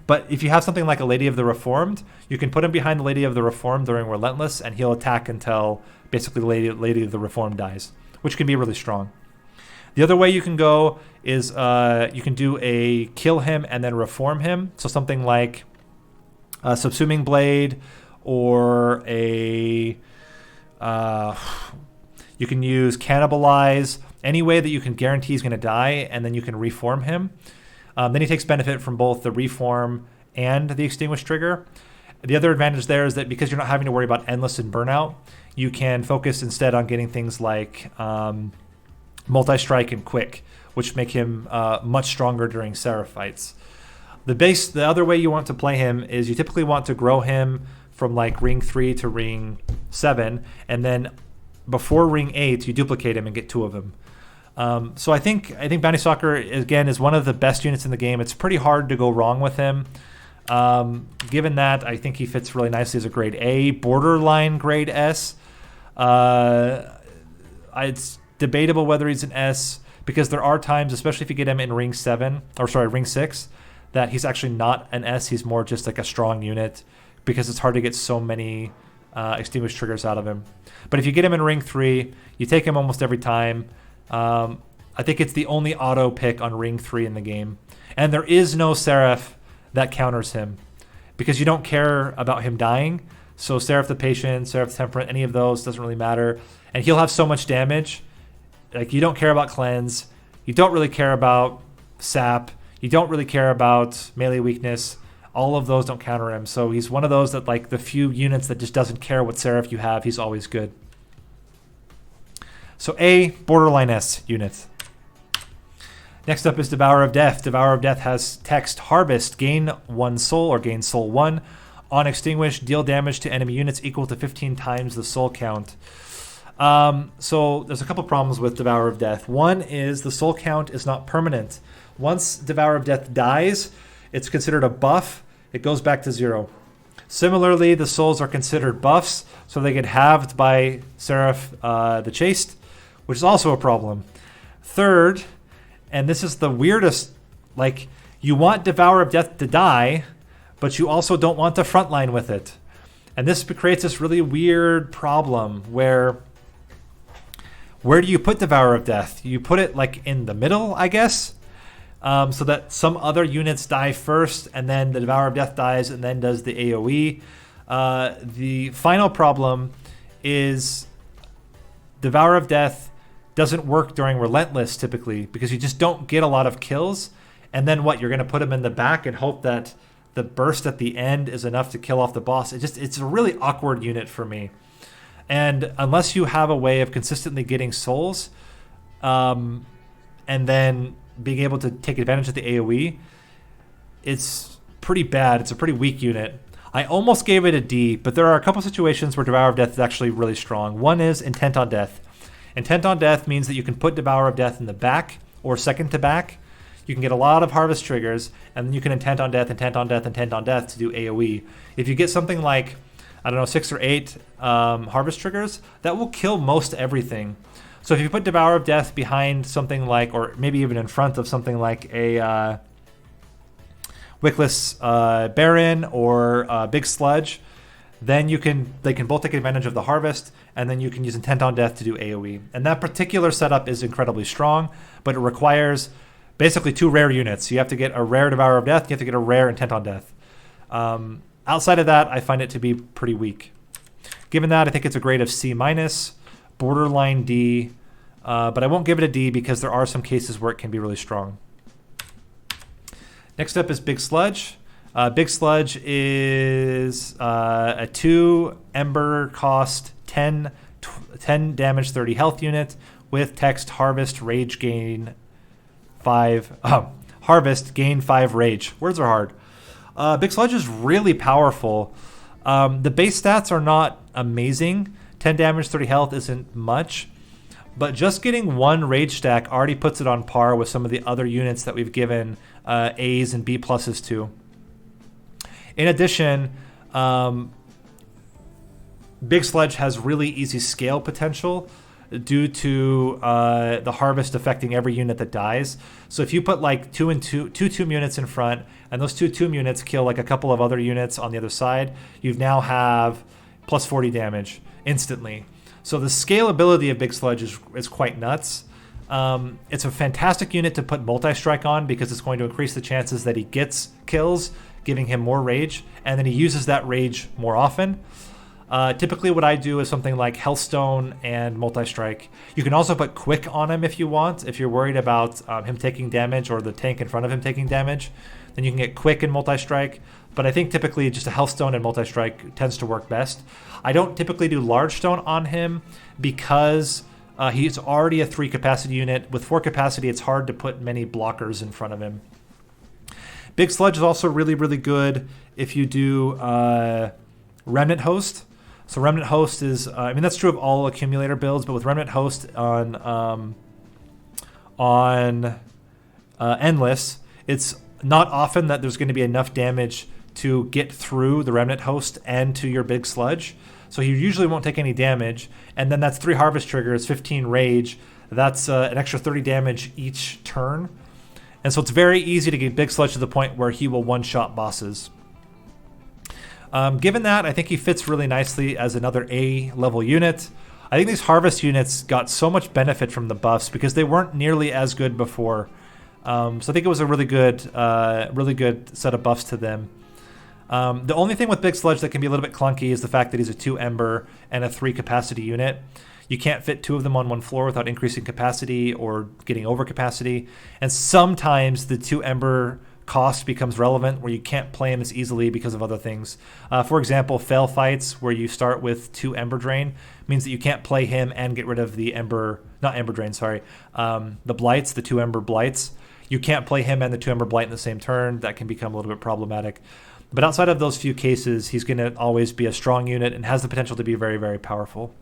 But if you have something like a Lady of the Reformed, you can put him behind the Lady of the Reformed during relentless, and he'll attack until basically the Lady of the Reformed dies, which can be really strong. The other way you can go is you can do a kill him and then reform him. So something like a Subsuming Blade, or a you can use Cannibalize, any way that you can guarantee he's going to die, and then you can reform him. Then he takes benefit from both the reform and the extinguish trigger. The other advantage there is that because you're not having to worry about endless and burnout, you can focus instead on getting things like multi-strike and quick, which make him much stronger during Seraph fights. The other way you want to play him is you typically want to grow him from like ring 3 to ring 7, and then before ring 8 you duplicate him and get 2 of him. So I think Bounty Stalker, again, is one of the best units in the game. It's pretty hard to go wrong with him. Given that, I think he fits really nicely as a grade A, borderline grade S. It's debatable whether he's an S, because there are times, especially if you get him in ring 6, that he's actually not an S. He's more just like a strong unit, because it's hard to get so many extinguish triggers out of him. But if you get him in ring 3, you take him almost every time. I think it's the only auto pick on ring 3 in the game. And there is no Seraph that counters him, because you don't care about him dying. So Seraph the Patient, Seraph the Temperate, any of those doesn't really matter. And he'll have so much damage. Like, you don't care about cleanse. You don't really care about sap. You don't really care about melee weakness. All of those don't counter him. So he's one of those that, like, the few units that just doesn't care what Seraph you have, he's always good. So A, borderline S unit. Next up is Devourer of Death. Devourer of Death has text Harvest, gain 1 soul or gain soul 1. On extinguish, deal damage to enemy units equal to 15 times the soul count. So there's a couple problems with Devourer of Death. One is the soul count is not permanent. Once Devourer of Death dies, it's considered a buff. It goes back to 0. Similarly, the souls are considered buffs, so they get halved by Seraph the Chaste, which is also a problem. Third, and this is the weirdest, like, you want Devourer of Death to die, but you also don't want to frontline with it. And this creates this really weird problem where do you put Devourer of Death? You put it like in the middle, I guess, so that some other units die first, and then the Devourer of Death dies and then does the AoE. The final problem is Devourer of Death doesn't work during Relentless typically, because you just don't get a lot of kills. And then what? You're going to put him in the back and hope that the burst at the end is enough to kill off the boss. It's a really awkward unit for me. And unless you have a way of consistently getting souls, and then being able to take advantage of the AoE, it's pretty bad. It's a pretty weak unit. I almost gave it a D, but there are a couple situations where Devourer of Death is actually really strong. One is Intent on Death. Intent on Death means that you can put Devourer of Death in the back or second to back. You can get a lot of harvest triggers, and then you can Intent on Death, Intent on Death, Intent on Death to do AoE. If you get something like, I don't know, 6 or 8 harvest triggers, that will kill most everything. So if you put Devourer of Death behind something like, or maybe even in front of something like a Wickless Baron or Big Sludge, then they can both take advantage of the harvest, and then you can use Intent on Death to do AoE. And that particular setup is incredibly strong, but it requires basically 2 rare units. You have to get a rare Devourer of Death, you have to get a rare Intent on Death. Outside of that, I find it to be pretty weak. Given that, I think it's a grade of C-, borderline D, but I won't give it a D because there are some cases where it can be really strong. Next up is Big Sludge. Big Sludge is a 2 Ember cost 10 damage, 30 health unit with text Harvest, Rage gain 5. Harvest, gain 5 Rage. Words are hard. Big Sludge is really powerful. The base stats are not amazing. 10 damage, 30 health isn't much. But just getting 1 Rage stack already puts it on par with some of the other units that we've given A's and B pluses to. In addition, Big Sledge has really easy scale potential due to the harvest affecting every unit that dies. So if you put like two tomb units in front, and those two tomb units kill like a couple of other units on the other side, you now have plus 40 damage instantly. So the scalability of Big Sledge is quite nuts. It's a fantastic unit to put multi-strike on because it's going to increase the chances that he gets kills, giving him more rage, and then he uses that rage more often. Typically what I do is something like Hellstone and multi-strike. You can also put quick on him if you want. If you're worried about him taking damage or the tank in front of him taking damage, then you can get quick and multi-strike. But I think typically just a Hellstone and multi-strike tends to work best. I don't typically do large stone on him because he's already a 3 capacity unit. With 4 capacity, it's hard to put many blockers in front of him. Big Sledge is also really, really good if you do Remnant Host. So Remnant Host is, I mean, that's true of all accumulator builds, but with Remnant Host on Endless, it's not often that there's going to be enough damage to get through the Remnant Host and to your Big Sludge. So you usually won't take any damage, and then that's 3 harvest triggers, 15 rage. That's an extra 30 damage each turn. And so it's very easy to get Big Sledge to the point where he will one-shot bosses. Given that, I think he fits really nicely as another A-level unit. I think these harvest units got so much benefit from the buffs because they weren't nearly as good before. So I think it was a really good set of buffs to them. The only thing with Big Sledge that can be a little bit clunky is the fact that he's a 2 Ember and a 3 capacity unit. You can't fit 2 of them on one floor without increasing capacity or getting over capacity. And sometimes the 2 Ember cost becomes relevant where you can't play him as easily because of other things. For example, fail fights where you start with 2 Ember Drain means that you can't play him and get rid of the the Blights, the 2 Ember Blights. You can't play him and the 2 Ember Blight in the same turn. That can become a little bit problematic. But outside of those few cases, he's going to always be a strong unit and has the potential to be very, very powerful.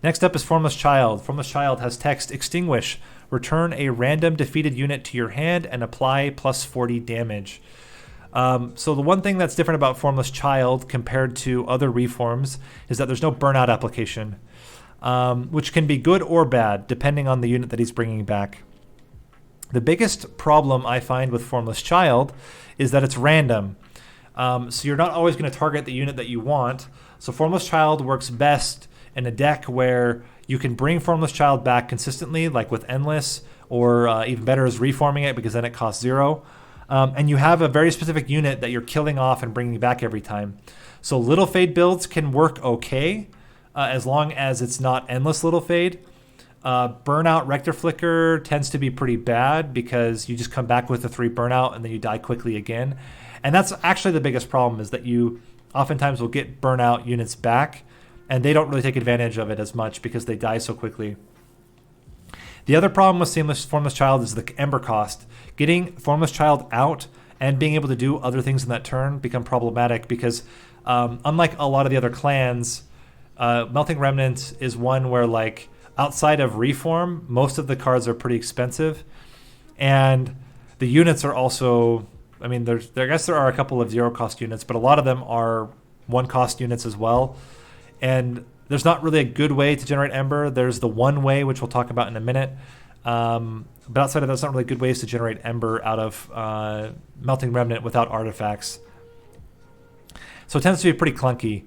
Next up is Formless Child. Formless Child has text Extinguish. Return a random defeated unit to your hand and apply plus 40 damage. So the one thing that's different about Formless Child compared to other reforms is that there's no burnout application, which can be good or bad depending on the unit that he's bringing back. The biggest problem I find with Formless Child is that it's random. So you're not always going to target the unit that you want. So Formless Child works best in a deck where you can bring Formless Child back consistently, like with Endless, or even better is reforming it because then it costs 0. And you have a very specific unit that you're killing off and bringing back every time. So Little Fade builds can work okay as long as it's not Endless Little Fade. Burnout Rector Flicker tends to be pretty bad because you just come back with a 3 burnout and then you die quickly again. And that's actually the biggest problem, is that you oftentimes will get burnout units back and they don't really take advantage of it as much because they die so quickly. The other problem with Formless Child is the Ember cost. Getting Formless Child out and being able to do other things in that turn become problematic because unlike a lot of the other clans, Melting Remnant is one where, like, outside of Reform, most of the cards are pretty expensive, and the units are also, I mean, I guess there are a couple of 0 cost units, but a lot of them are 1 cost units as well. And there's not really a good way to generate Ember. There's the one way, which we'll talk about in a minute. But outside of that, there's not really good ways to generate Ember out of Melting Remnant without artifacts. So it tends to be pretty clunky.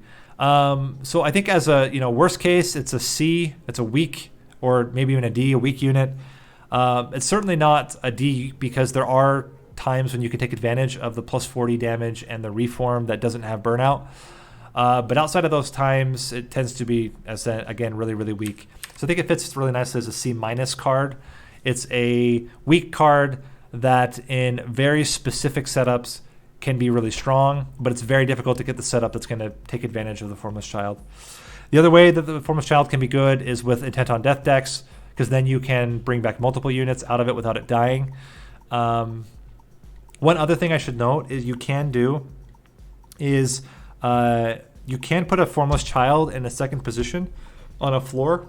So I think as a worst case, it's a C, it's a weak, or maybe even a D, a weak unit. It's certainly not a D because there are times when you can take advantage of the plus 40 damage and the reform that doesn't have burnout. But outside of those times, it tends to be, again, really, really weak. So I think it fits really nicely as a C- card. It's a weak card that in very specific setups can be really strong, but it's very difficult to get the setup that's going to take advantage of the Formless Child. The other way that the Formless Child can be good is with Intent on Death decks, because then you can bring back multiple units out of it without it dying. One other thing I should note is you can put a Formless Child in a second position on a floor,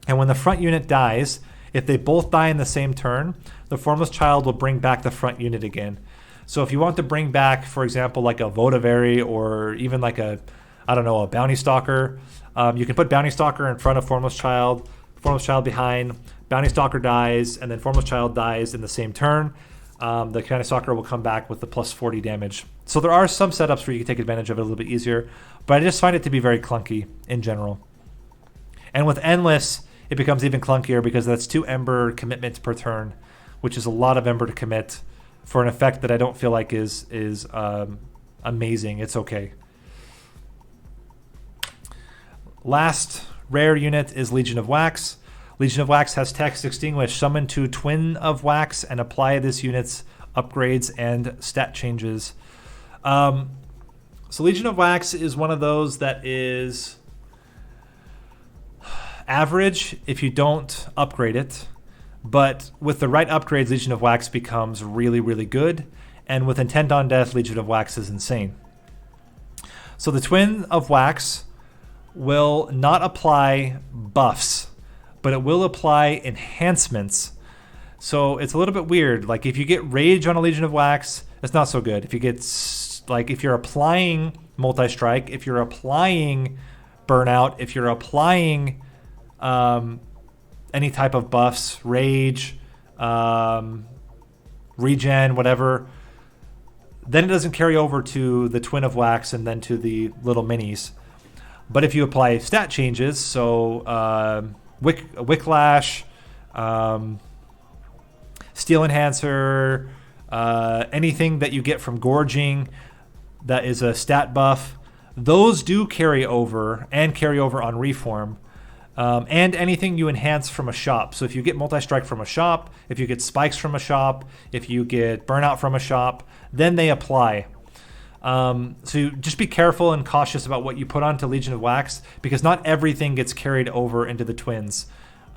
and when the front unit dies, if they both die in the same turn, the Formless Child will bring back the front unit again. So if you want to bring back, for example, like a Votivary or even like a, I don't know, a Bounty Stalker, you can put Bounty Stalker in front of Formless Child behind, Bounty Stalker dies, and then Formless Child dies in the same turn. The Bounty Stalker will come back with the plus 40 damage. So there are some setups where you can take advantage of it a little bit easier, but I just find it to be very clunky in general. And with Endless, it becomes even clunkier because that's 2 Ember commitments per turn, which is a lot of Ember to commit for an effect that I don't feel like is amazing. It's okay. Last rare unit is Legion of Wax. Legion of Wax has text Extinguish. Summon 2 Twin of Wax and apply this unit's upgrades and stat changes. So Legion of Wax is one of those that is average if you don't upgrade it. But with the right upgrades, Legion of Wax becomes really, really good. And with Intent on Death, Legion of Wax is insane. So the Twin of Wax will not apply buffs, but it will apply enhancements. So it's a little bit weird. Like if you get Rage on a Legion of Wax, it's not so good. If you get, like if you're applying Multi-Strike, if you're applying Burnout, if you're applying any type of buffs, Rage, Regen, whatever, then it doesn't carry over to the Twin of Wax and then to the little minis. But if you apply stat changes, so Wicklash, Steel Enhancer, anything that you get from Gorging that is a stat buff, those do carry over and carry over on Reform. And anything you enhance from a shop. So if you get Multi-Strike from a shop, if you get Spikes from a shop, if you get Burnout from a shop, then they apply. So just be careful and cautious about what you put onto Legion of Wax, because not everything gets carried over into the Twins.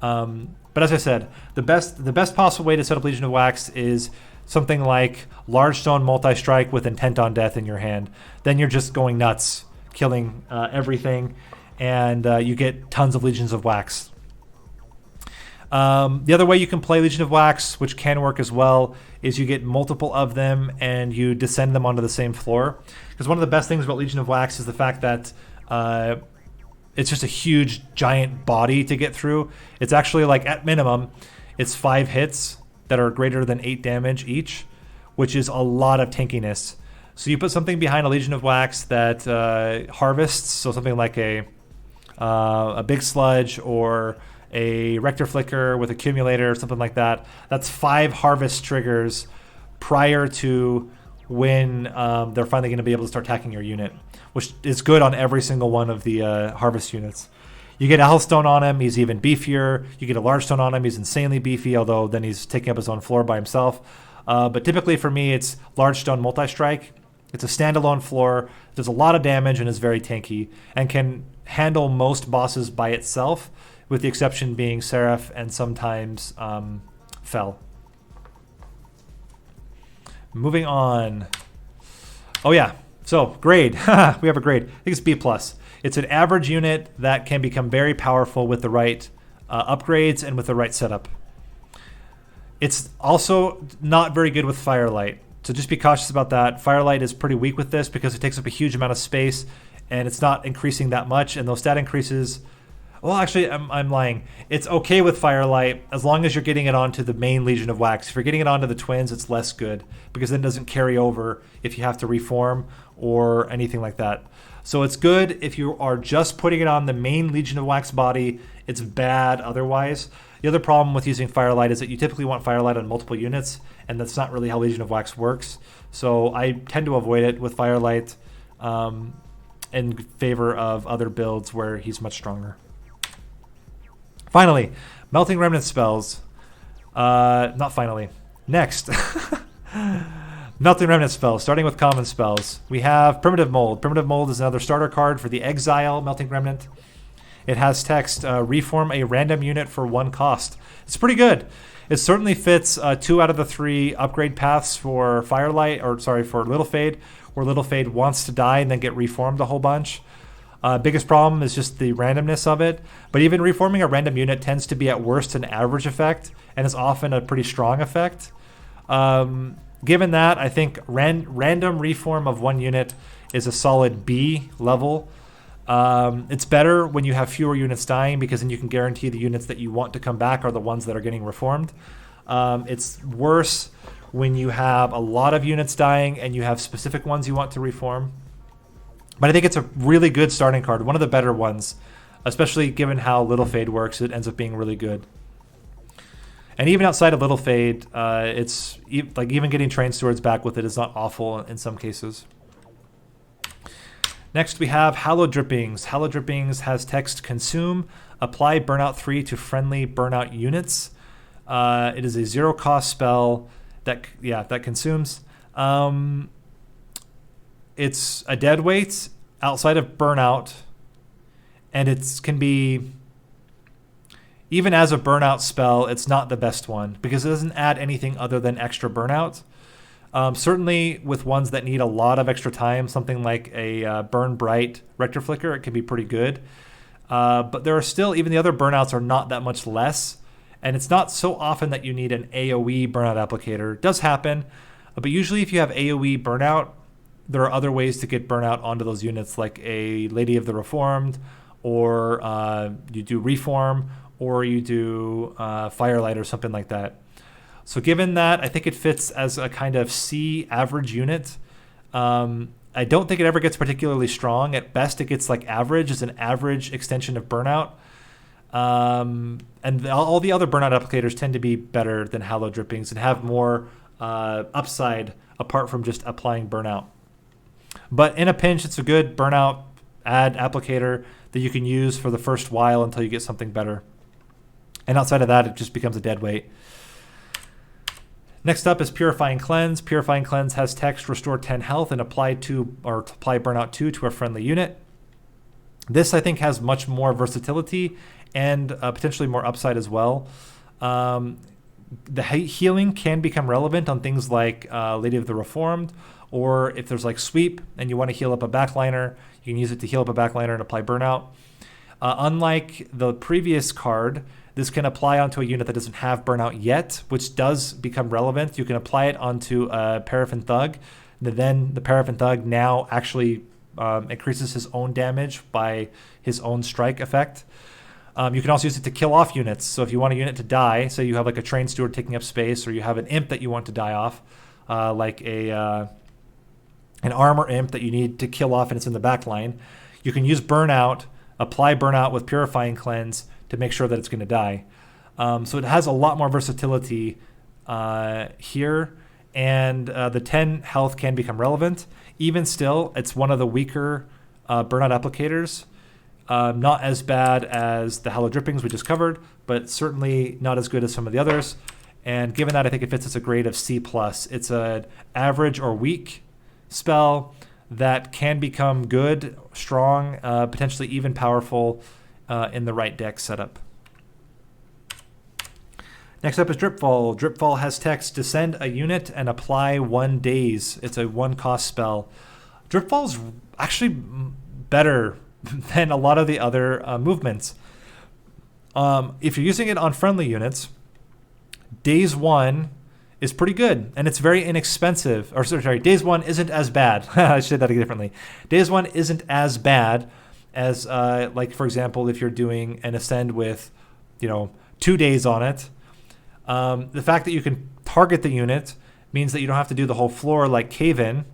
But as I said, the best possible way to set up Legion of Wax is something like Large Stone Multi-Strike with Intent on Death in your hand. Then you're just going nuts, killing everything, and you get tons of Legions of Wax. The other way you can play Legion of Wax, which can work as well, is you get multiple of them and you descend them onto the same floor. Because one of the best things about Legion of Wax is the fact that it's just a huge, giant body to get through. It's actually, like, at minimum, it's 5 hits that are greater than 8 damage each, which is a lot of tankiness. So you put something behind a Legion of Wax that harvests, so something like a Big Sludge or a Rector Flicker with Accumulator or something like that. That's 5 harvest triggers prior to when they're finally going to be able to start attacking your unit, which is good on every single one of the harvest units. You get a Hellstone on him, he's even beefier. You get a Large Stone on him, he's insanely beefy, although then he's taking up his own floor by himself. But typically for me, it's Large Stone Multi-Strike. It's a standalone floor, does a lot of damage, and is very tanky, and can handle most bosses by itself, with the exception being Seraph and sometimes Fel. Moving on. Oh yeah, so grade. We have a grade. I think it's B+. It's an average unit that can become very powerful with the right upgrades and with the right setup. It's also not very good with Firelight, so just be cautious about that. Firelight is pretty weak with this because it takes up a huge amount of space and it's not increasing that much, and those stat increases... Well, actually, I'm lying. It's okay with Firelight as long as you're getting it onto the main Legion of Wax. If you're getting it onto the Twins, it's less good because then it doesn't carry over if you have to reform or anything like that. So it's good if you are just putting it on the main Legion of Wax body. It's bad otherwise. The other problem with using Firelight is that you typically want Firelight on multiple units, and that's not really how Legion of Wax works. So I tend to avoid it with Firelight in favor of other builds where he's much stronger. Finally, Melting Remnant spells. Not finally. Next. Melting Remnant spells, starting with common spells. We have Primitive Mold. Primitive Mold is another starter card for the Exile Melting Remnant. It has text, reform a random unit for 1 cost. It's pretty good. It certainly fits 2 out of the 3 upgrade paths for Firelight, or sorry, for Little Fade, where Little Fade wants to die and then get reformed a whole bunch. Biggest problem is just the randomness of it. But even reforming a random unit tends to be at worst an average effect, and is often a pretty strong effect. given that, I think random reform of one unit is a solid B level. It's better when you have fewer units dying, because then you can guarantee the units that you want to come back are the ones that are getting reformed. It's worse when you have a lot of units dying and you have specific ones you want to reform. But I think it's a really good starting card, one of the better ones, especially given how Little Fade works. It ends up being really good. And even outside of Little Fade, it's like even getting Train Stewards back with it is not awful in some cases. Next, we have Hallowed Drippings. Hallowed Drippings has text consume, apply burnout 3 to friendly burnout units. It is a 0-cost spell that consumes. It's a dead weight outside of burnout, and it can be, even as a burnout spell, it's not the best one because it doesn't add anything other than extra burnout. Certainly with ones that need a lot of extra time, something like a Burn Bright Rector Flicker, it can be pretty good. But there are still, even the other burnouts are not that much less. And it's not so often that you need an AoE burnout applicator. It does happen, but usually if you have AoE burnout, there are other ways to get burnout onto those units, like a Lady of the Reformed, or you do Reform, or you do Firelight or something like that. So given that, I think it fits as a kind of C average unit. I don't think it ever gets particularly strong. At best, it gets like average. It's an average extension of burnout. And all the other burnout applicators tend to be better than Hallowed Drippings and have more upside apart from just applying burnout. But in a pinch, it's a good burnout add applicator that you can use for the first while until you get something better. And outside of that, it just becomes a dead weight. Next up is Purifying Cleanse. Purifying Cleanse has text restore 10 health and apply burnout 2 to a friendly unit. This, I think, has much more versatility and potentially more upside as well. The healing can become relevant on things like Lady of the Reformed, or if there's like sweep and you want to heal up a backliner, you can use it to heal up a backliner and apply burnout. Unlike the previous card, this can apply onto a unit that doesn't have burnout yet, which does become relevant. You can apply it onto a Paraffin Thug. Then the Paraffin Thug now actually increases his own damage by his own strike effect. You can also use it to kill off units. So if you want a unit to die, say you have like a Train Steward taking up space, or you have an imp that you want to die off, like an armor imp that you need to kill off and it's in the back line, you can use burnout, apply burnout with Purifying Cleanse to make sure that it's going to die. So it has a lot more versatility here, and the 10 health can become relevant. Even still, it's one of the weaker burnout applicators. Not as bad as the Hallowed Drippings we just covered, but certainly not as good as some of the others. And given that, I think it fits as a grade of C+. It's an average or weak spell that can become good, strong, potentially even powerful in the right deck setup. Next up is Dripfall. Dripfall has text, descend a unit and apply 1 daze. It's a 1-cost spell. Dripfall's actually better than a lot of the other movements. If you're using it on friendly units, Daze 1 is pretty good, and it's very inexpensive. Or sorry, Daze 1 isn't as bad. I should say that differently. Daze 1 isn't as bad as, like, for example, if you're doing an Ascend with, 2 days on it. The fact that you can target the unit means that you don't have to do the whole floor like Cave-In.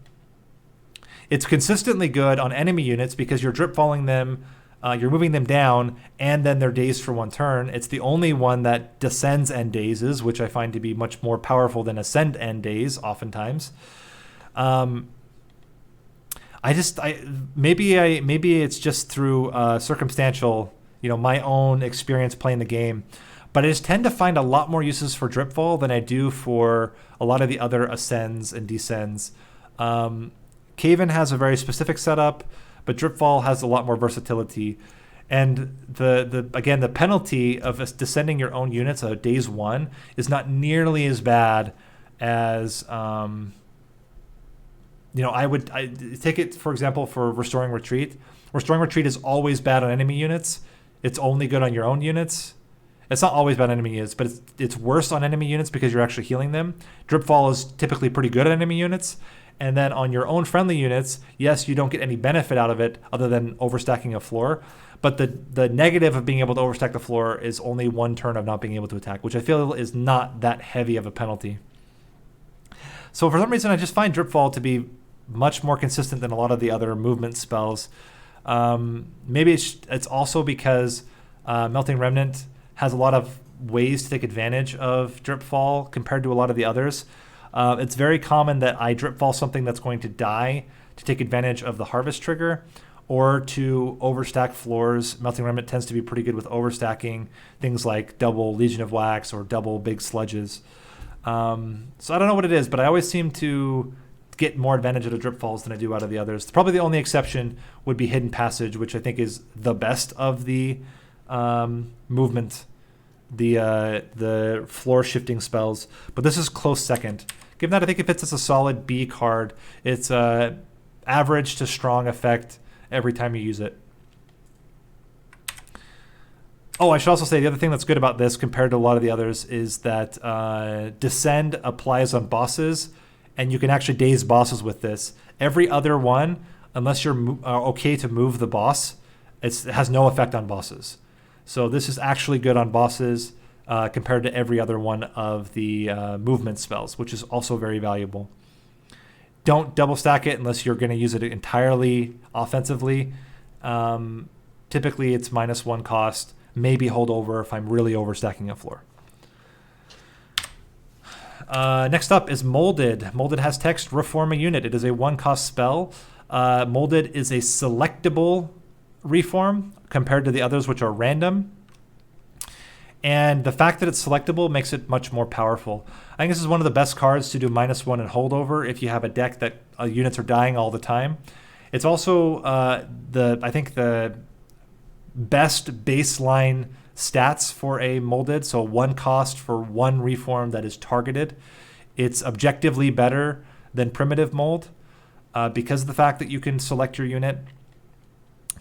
It's consistently good on enemy units because you're drip falling them, you're moving them down, and then they're dazed for 1 turn. It's the only one that descends and dazes, which I find to be much more powerful than ascend and daze oftentimes. Maybe it's just through circumstantial, my own experience playing the game. But I just tend to find a lot more uses for Dripfall than I do for a lot of the other ascends and descends. Cave-In has a very specific setup, but Dripfall has a lot more versatility. And the penalty of descending your own units at Daze 1 is not nearly as bad as I take it, for example, for Restoring Retreat. Restoring Retreat is always bad on enemy units. It's only good on your own units. It's not always bad on enemy units, but it's worse on enemy units because you're actually healing them. Dripfall is typically pretty good on enemy units. And then on your own friendly units, yes, you don't get any benefit out of it other than overstacking a floor. But the negative of being able to overstack the floor is only one turn of not being able to attack, which I feel is not that heavy of a penalty. So for some reason, I just find Dripfall to be much more consistent than a lot of the other movement spells. Maybe it's also because Melting Remnant has a lot of ways to take advantage of Dripfall compared to a lot of the others. It's very common that I Dripfall something that's going to die to take advantage of the harvest trigger or to overstack floors. Melting Remnant tends to be pretty good with overstacking things like double Legion of Wax or double big sludges. So I don't know what it is, but I always seem to get more advantage out of Dripfalls than I do out of the others. Probably the only exception would be Hidden Passage, which I think is the best of the movement, the floor shifting spells. But this is close second. Given that I think it fits as a solid B card, it's average to strong effect every time you use it. Oh, I should also say the other thing that's good about this compared to a lot of the others is that Descend applies on bosses, and you can actually daze bosses with this. Every other one, unless you're okay to move the boss, it has no effect on bosses. So this is actually good on bosses compared to every other one of the movement spells, which is also very valuable. Don't double stack it unless you're going to use it entirely offensively. Typically, it's -1 cost. Maybe hold over if I'm really overstacking a floor. Next up is Molded. Molded has text, reform a unit. It is a 1-cost spell. Molded is a selectable reform compared to the others, which are random. And the fact that it's selectable makes it much more powerful. I think this is one of the best cards to do -1 and holdover if you have a deck that units are dying all the time. It's also I think the best baseline stats for a Molded, so 1 cost for 1 reform that is targeted. It's objectively better than Primitive Mold because of the fact that you can select your unit.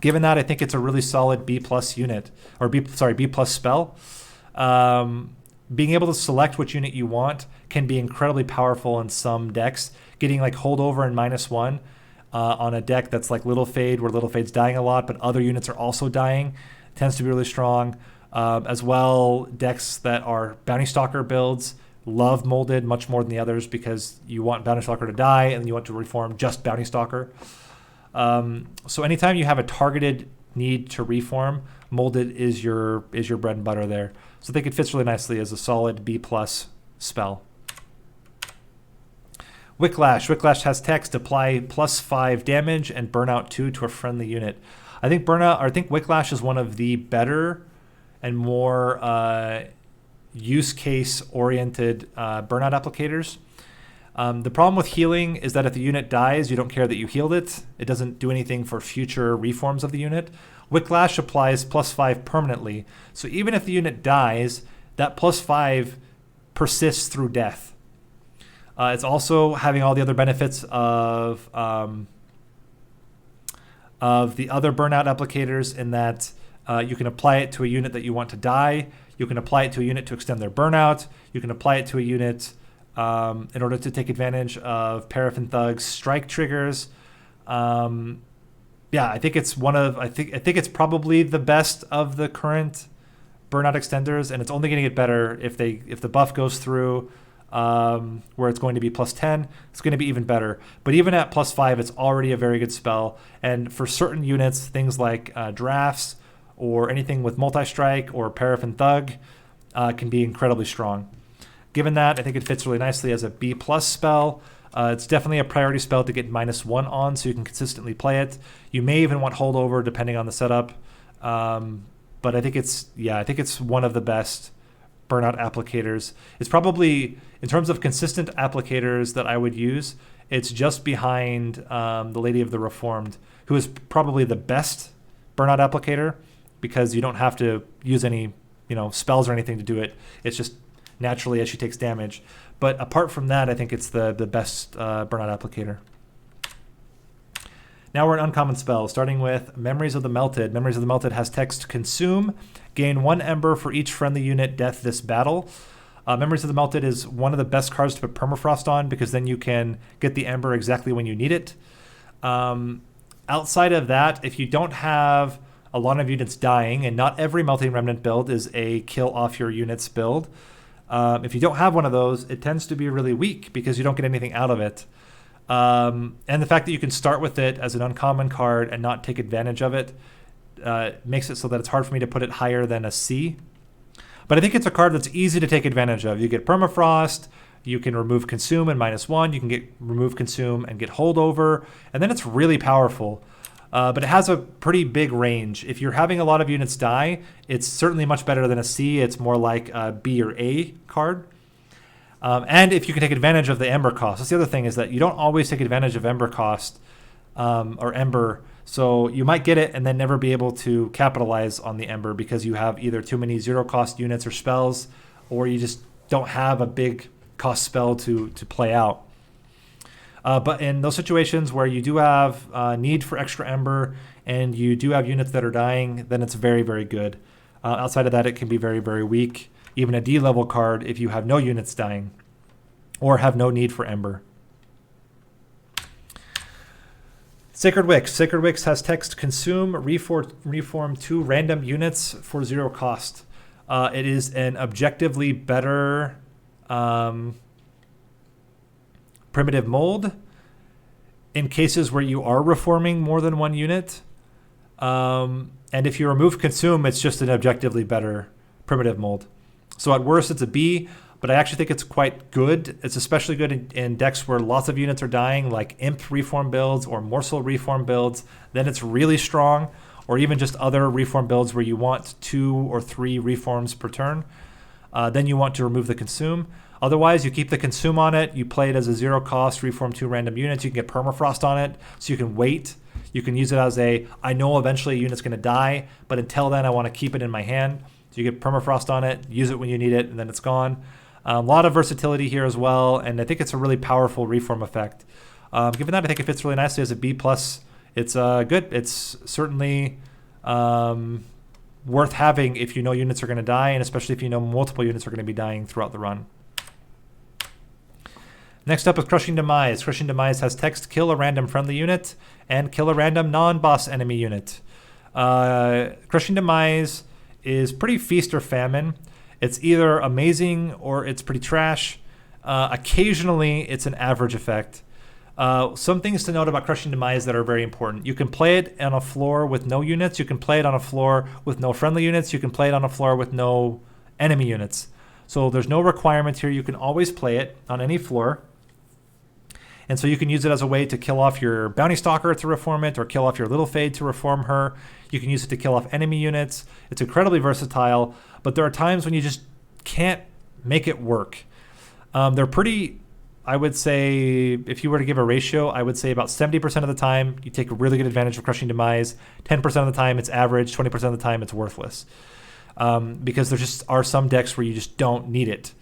Given that, I think it's a really solid B+ unit, or B+ spell. Being able to select which unit you want can be incredibly powerful in some decks. Getting like holdover and -1 on a deck that's like Little Fade, where Little Fade's dying a lot, but other units are also dying, tends to be really strong. As well, decks that are Bounty Stalker builds love Molded much more than the others because you want Bounty Stalker to die and you want to reform just Bounty Stalker. So anytime you have a targeted need to reform, Molded is your bread and butter there. So I think it fits really nicely as a solid B+ spell. Wicklash. Wicklash has text, apply +5 damage and burnout 2 to a friendly unit. I think Wicklash is one of the better and more use case oriented burnout applicators. The problem with healing is that if the unit dies, you don't care that you healed it. It doesn't do anything for future reforms of the unit. Wicklash applies +5 permanently. So even if the unit dies, that +5 persists through death. It's also having all the other benefits of the other burnout applicators in that you can apply it to a unit that you want to die. You can apply it to a unit to extend their burnout. You can apply it to a unit in order to take advantage of Paraffin Thug's strike triggers. I think it's I think it's probably the best of the current burnout extenders, and it's only going to get better if the buff goes through where it's going to be +10. It's going to be even better. But even at +5, it's already a very good spell. And for certain units, things like drafts or anything with multi-strike or Paraffin Thug can be incredibly strong. Given that, I think it fits really nicely as a B+ spell. It's definitely a priority spell to get -1 on so you can consistently play it. You may even want holdover depending on the setup. But I think it's one of the best burnout applicators. It's probably, in terms of consistent applicators that I would use, it's just behind the Lady of the Reformed, who is probably the best burnout applicator because you don't have to use any spells or anything to do it. It's just naturally as she takes damage. But apart from that, I think it's the best burnout applicator. Now we're in uncommon spells, starting with Memories of the Melted. Memories of the Melted has text, consume, Gain 1 Ember for each friendly unit death this battle. Memories of the Melted is one of the best cards to put Permafrost on because then you can get the Ember exactly when you need it. Outside of that, if you don't have a lot of units dying, and not every Melting Remnant build is a kill off your units build, if you don't have one of those, it tends to be really weak because you don't get anything out of it. And the fact that you can start with it as an uncommon card and not take advantage of it makes it so that it's hard for me to put it higher than a C. But I think it's a card that's easy to take advantage of. You get Permafrost, you can remove Consume and -1, you can get remove Consume and get Holdover, and then it's really powerful. But it has a pretty big range. If you're having a lot of units die, it's certainly much better than a C. It's more like a B or A card. And if you can take advantage of the Ember cost. That's the other thing, is that you don't always take advantage of Ember cost or Ember. So you might get it and then never be able to capitalize on the Ember because you have either too many 0 cost units or spells, or you just don't have a big cost spell to play out. But in those situations where you do have need for extra Ember and you do have units that are dying, then it's very, very good. Outside of that, it can be very, very weak. Even a D level card if you have no units dying or have no need for Ember. Sacred Wicks. Sacred Wicks has text: consume, reform 2 random units for 0 cost. It is an objectively better primitive mold in cases where you are reforming more than 1 unit. And if you remove consume, it's just an objectively better primitive mold. So at worst, it's a B, but I actually think it's quite good. It's especially good in decks where lots of units are dying, like Imp reform builds or Morsel reform builds. Then it's really strong, or even just other reform builds where you want 2 or 3 reforms per turn. Then you want to remove the consume. Otherwise, you keep the consume on it. You play it as a 0 cost, reform 2 random units. You can get Permafrost on it, so you can wait. You can use it as I know eventually a unit's going to die, but until then I want to keep it in my hand. So you get Permafrost on it, use it when you need it, and then it's gone. A lot of versatility here as well, and I think it's a really powerful reform effect. Given that, I think it fits really nicely as a B+. It's good. It's certainly worth having if you know units are going to die, and especially if you know multiple units are going to be dying throughout the run. Next up is Crushing Demise. Crushing Demise has text: kill a random friendly unit and kill a random non-boss enemy unit. Crushing Demise is pretty feast or famine. It's either amazing or it's pretty trash. Occasionally, it's an average effect. Some things to note about Crushing Demise that are very important. You can play it on a floor with no units. You can play it on a floor with no friendly units. You can play it on a floor with no enemy units. So there's no requirement here. You can always play it on any floor. And so you can use it as a way to kill off your Bounty Stalker to reform it, or kill off your Little Fade to reform her. You can use it to kill off enemy units. It's incredibly versatile, but there are times when you just can't make it work. They're pretty, I would say, if you were to give a ratio, I would say about 70% of the time you take a really good advantage of Crushing Demise. 10% of the time it's average, 20% of the time it's worthless. Because there just are some decks where you just don't need it.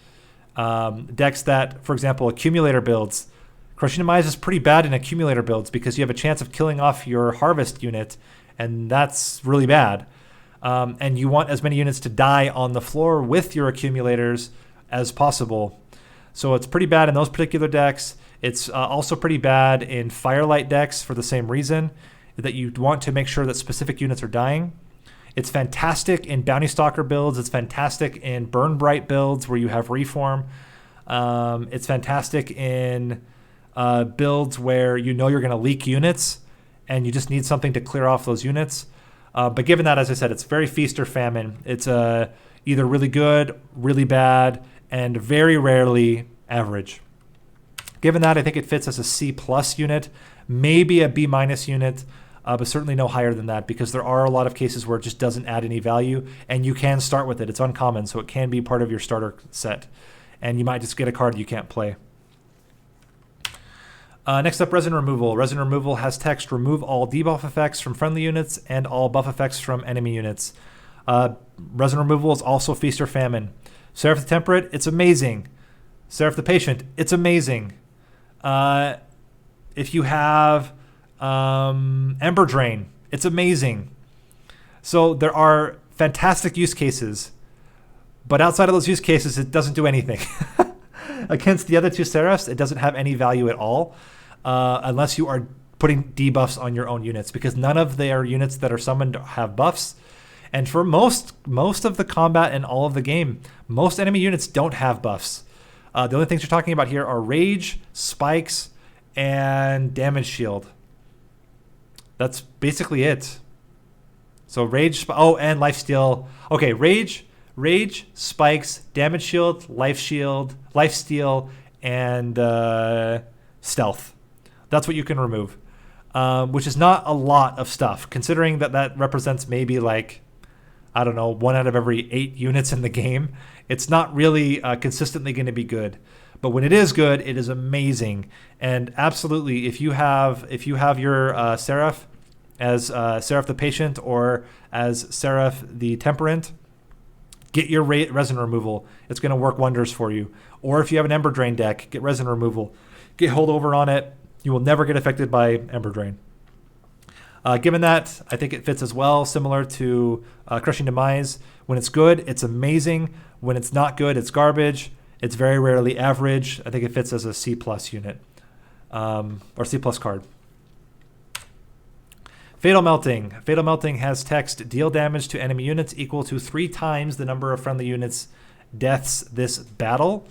Decks that, for example, accumulator builds, Crushing Demise is pretty bad in accumulator builds because you have a chance of killing off your harvest unit, and that's really bad. And you want as many units to die on the floor with your accumulators as possible. So it's pretty bad in those particular decks. It's also pretty bad in Firelight decks for the same reason, that you want to make sure that specific units are dying. It's fantastic in Bounty Stalker builds. It's fantastic in Burn Bright builds where you have reform. It's fantastic in builds where you know you're going to leak units and you just need something to clear off those units. But given that, as I said, it's very feast or famine. It's either really good, really bad, and very rarely average. Given that, I think it fits as a C+ unit, maybe a B- unit, but certainly no higher than that, because there are a lot of cases where it just doesn't add any value, and you can start with it. It's uncommon, so it can be part of your starter set, and you might just get a card you can't play. Next up, Resin Removal. Resin Removal has text: remove all debuff effects from friendly units and all buff effects from enemy units. Resin Removal is also Feast or Famine. Seraph the Temperate, it's amazing. Seraph the Patient, it's amazing. If you have Ember Drain, it's amazing. So there are fantastic use cases, but outside of those use cases, it doesn't do anything. Against the other two Seraphs, it doesn't have any value at all, unless you are putting debuffs on your own units, because none of their units that are summoned have buffs. And for most of the combat and all of the game, most enemy units don't have buffs. The only things you're talking about here are rage, spikes, and damage shield. That's basically it. So rage, and lifesteal. Okay, rage, spikes, damage shield, life steal, and stealth. That's what you can remove, which is not a lot of stuff, considering that represents maybe like, I don't know, 1 out of every 8 units in the game. It's not really consistently going to be good. But when it is good, it is amazing. And absolutely, if you have your Seraph as Seraph the Patient or as Seraph the Temperant, get your resin removal. It's going to work wonders for you. Or if you have an Ember Drain deck, get resin removal. Get holdover on it. You will never get affected by Ember Drain. Given that, I think it fits as well, similar to Crushing Demise. When it's good, it's amazing. When it's not good, it's garbage. It's very rarely average. I think it fits as a C+ unit, or C+ card. Fatal Melting. Fatal Melting has text, deal damage to enemy units equal to 3 times the number of friendly units' deaths this battle.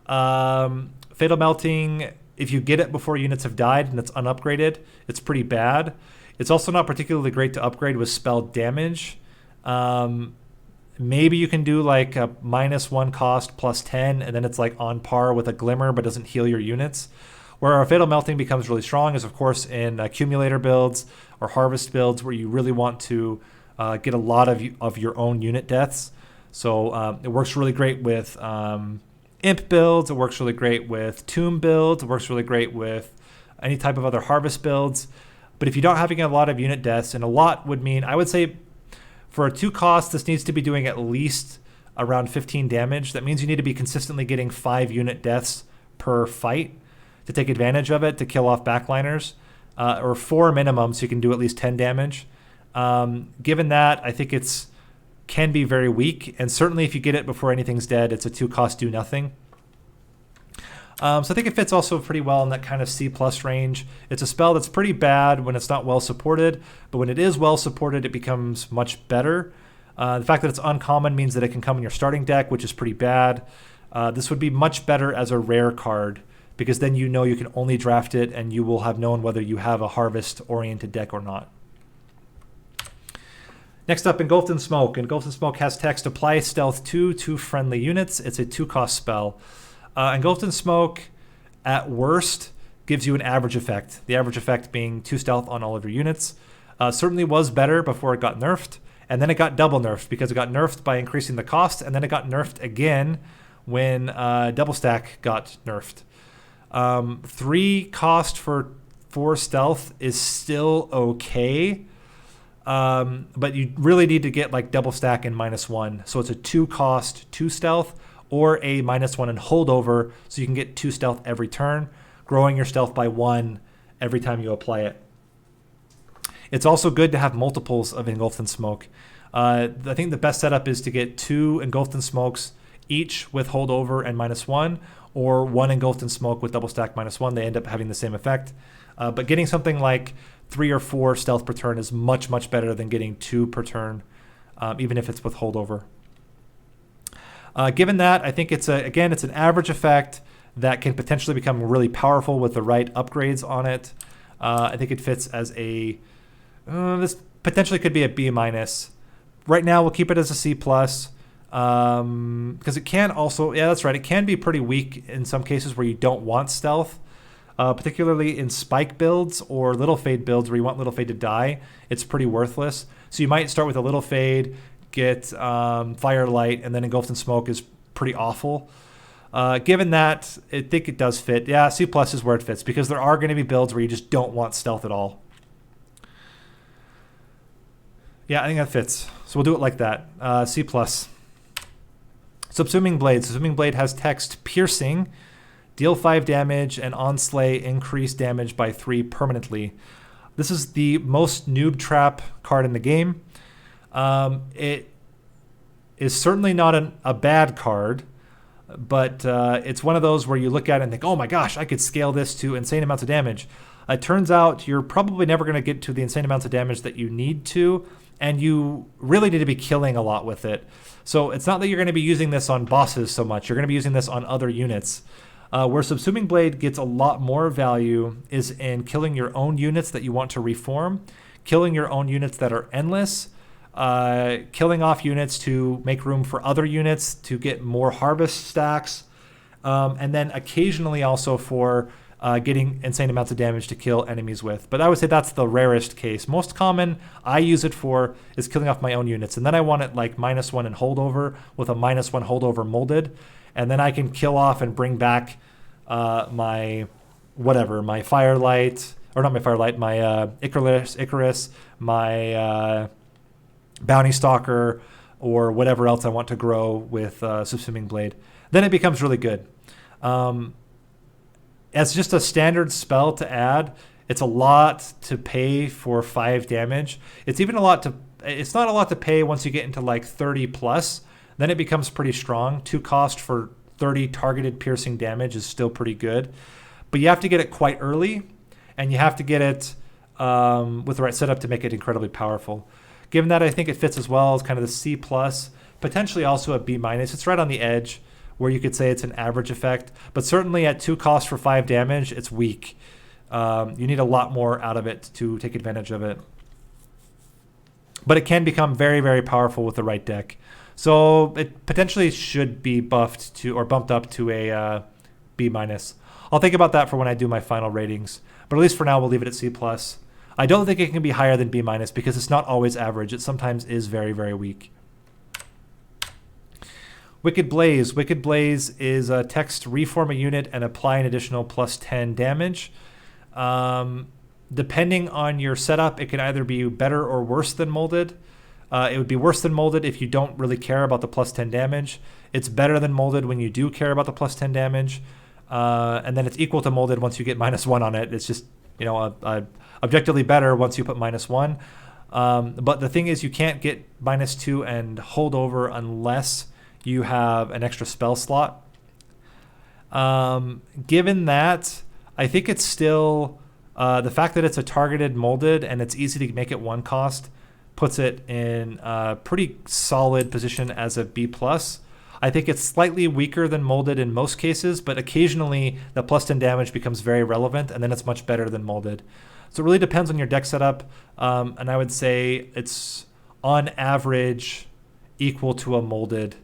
Fatal Melting, if you get it before units have died and it's unupgraded, it's pretty bad. It's also not particularly great to upgrade with spell damage. Maybe you can do like a -1 cost +10, and then it's like on par with a Glimmer but doesn't heal your units. Where our Fatal Melting becomes really strong is, of course, in accumulator builds or harvest builds where you really want to get a lot of your own unit deaths. So it works really great with Imp builds. It works really great with Tomb builds. It works really great with any type of other harvest builds. But if you don't having a lot of unit deaths, and a lot would mean, I would say for a 2 cost, this needs to be doing at least around 15 damage. That means you need to be consistently getting 5 unit deaths per fight to take advantage of it, to kill off backliners, or 4 minimum, so you can do at least 10 damage. Given that, I think it's can be very weak, and certainly if you get it before anything's dead, it's a 2 cost do nothing. So I think it fits also pretty well in that kind of C+ range. It's a spell that's pretty bad when it's not well supported, but when it is well supported, it becomes much better. The fact that it's uncommon means that it can come in your starting deck, which is pretty bad. This would be much better as a rare card, because then you know you can only draft it and you will have known whether you have a harvest-oriented deck or not. Next up, Engulfed in Smoke. Engulfed in Smoke has text, apply stealth 2 to friendly units. It's a 2 cost spell. Engulfed in Smoke, at worst, gives you an average effect. The average effect being 2 stealth on all of your units. Certainly was better before it got nerfed, and then it got double nerfed because it got nerfed by increasing the cost, and then it got nerfed again when double stack got nerfed. 3 cost for 4 stealth is still okay, but you really need to get like double stack and -1. So it's a 2 cost 2 stealth, or a -1 and holdover, so you can get 2 stealth every turn, growing your stealth by 1 every time you apply it. It's also good to have multiples of Engulfed in Smoke. I think the best setup is to get 2 Engulfed in Smokes, each with holdover and -1, or 1 Engulfed in Smoke with double stack -1. They end up having the same effect. But getting something like 3 or 4 stealth per turn is much, much better than getting 2 per turn, even if it's with holdover. Given that, I think it's an average effect that can potentially become really powerful with the right upgrades on it. I think it fits as a this potentially could be a B-. Right now, we'll keep it as a C+, because it can also, yeah, that's right, it can be pretty weak in some cases where you don't want stealth, particularly in spike builds or little fade builds where you want little fade to die. It's pretty worthless. So you might start with a little fade, get Firelight, and then Engulfed in Smoke is pretty awful. Given that, I think it does fit. Yeah, C+ is where it fits, because there are going to be builds where you just don't want stealth at all. Yeah, I think that fits. So we'll do it like that. C+. Subsuming Blade. Subsuming Blade has text, piercing, deal 5 damage, and on slay increase damage by 3 permanently. This is the most noob trap card in the game. It is certainly not a bad card, but it's one of those where you look at it and think, oh my gosh, I could scale this to insane amounts of damage. It turns out you're probably never going to get to the insane amounts of damage that you need to, and you really need to be killing a lot with it. So it's not that you're going to be using this on bosses so much. You're going to be using this on other units. Where Subsuming Blade gets a lot more value is in killing your own units that you want to reform, killing your own units that are endless, killing off units to make room for other units to get more harvest stacks, and then occasionally also for getting insane amounts of damage to kill enemies with. But I would say that's the rarest case. Most common I use it for is killing off my own units, and then I want it like -1 in holdover with a -1 holdover molded, and then I can kill off and bring back my Firelight, or not my Firelight, my Icarus, my Bounty Stalker, or whatever else I want to grow with Subsuming Blade. Then it becomes really good. As just a standard spell to add, it's a lot to pay for 5 damage. It's not a lot to pay once you get into like 30 plus. Then it becomes pretty strong. 2 cost for 30 targeted piercing damage is still pretty good. But you have to get it quite early, and you have to get it with the right setup to make it incredibly powerful. Given that, I think it fits as well as kind of the C+, potentially also a B-. It's right on the edge where you could say it's an average effect, but certainly at 2 costs for 5 damage, it's weak. You need a lot more out of it to take advantage of it. But it can become very, very powerful with the right deck. So it potentially should be buffed to, or bumped up to a B-. I'll think about that for when I do my final ratings, but at least for now we'll leave it at C+. I don't think it can be higher than B- because it's not always average. It sometimes is very, very weak. Wicked Blaze. Wicked Blaze is a text reform a unit and apply an additional +10 damage. Depending on your setup, it can either be better or worse than molded. It would be worse than molded if you don't really care about the +10 damage. It's better than molded when you do care about the +10 damage. And then it's equal to molded once you get -1 on it. It's just, objectively better once you put -1. But the thing is, you can't get -2 and hold over unless you have an extra spell slot. Given that, I think it's still the fact that it's a targeted molded and it's easy to make it 1 cost puts it in a pretty solid position as a B+. I think it's slightly weaker than molded in most cases, but occasionally the +10 damage becomes very relevant, and then it's much better than molded. So it really depends on your deck setup, and I would say it's on average equal to a molded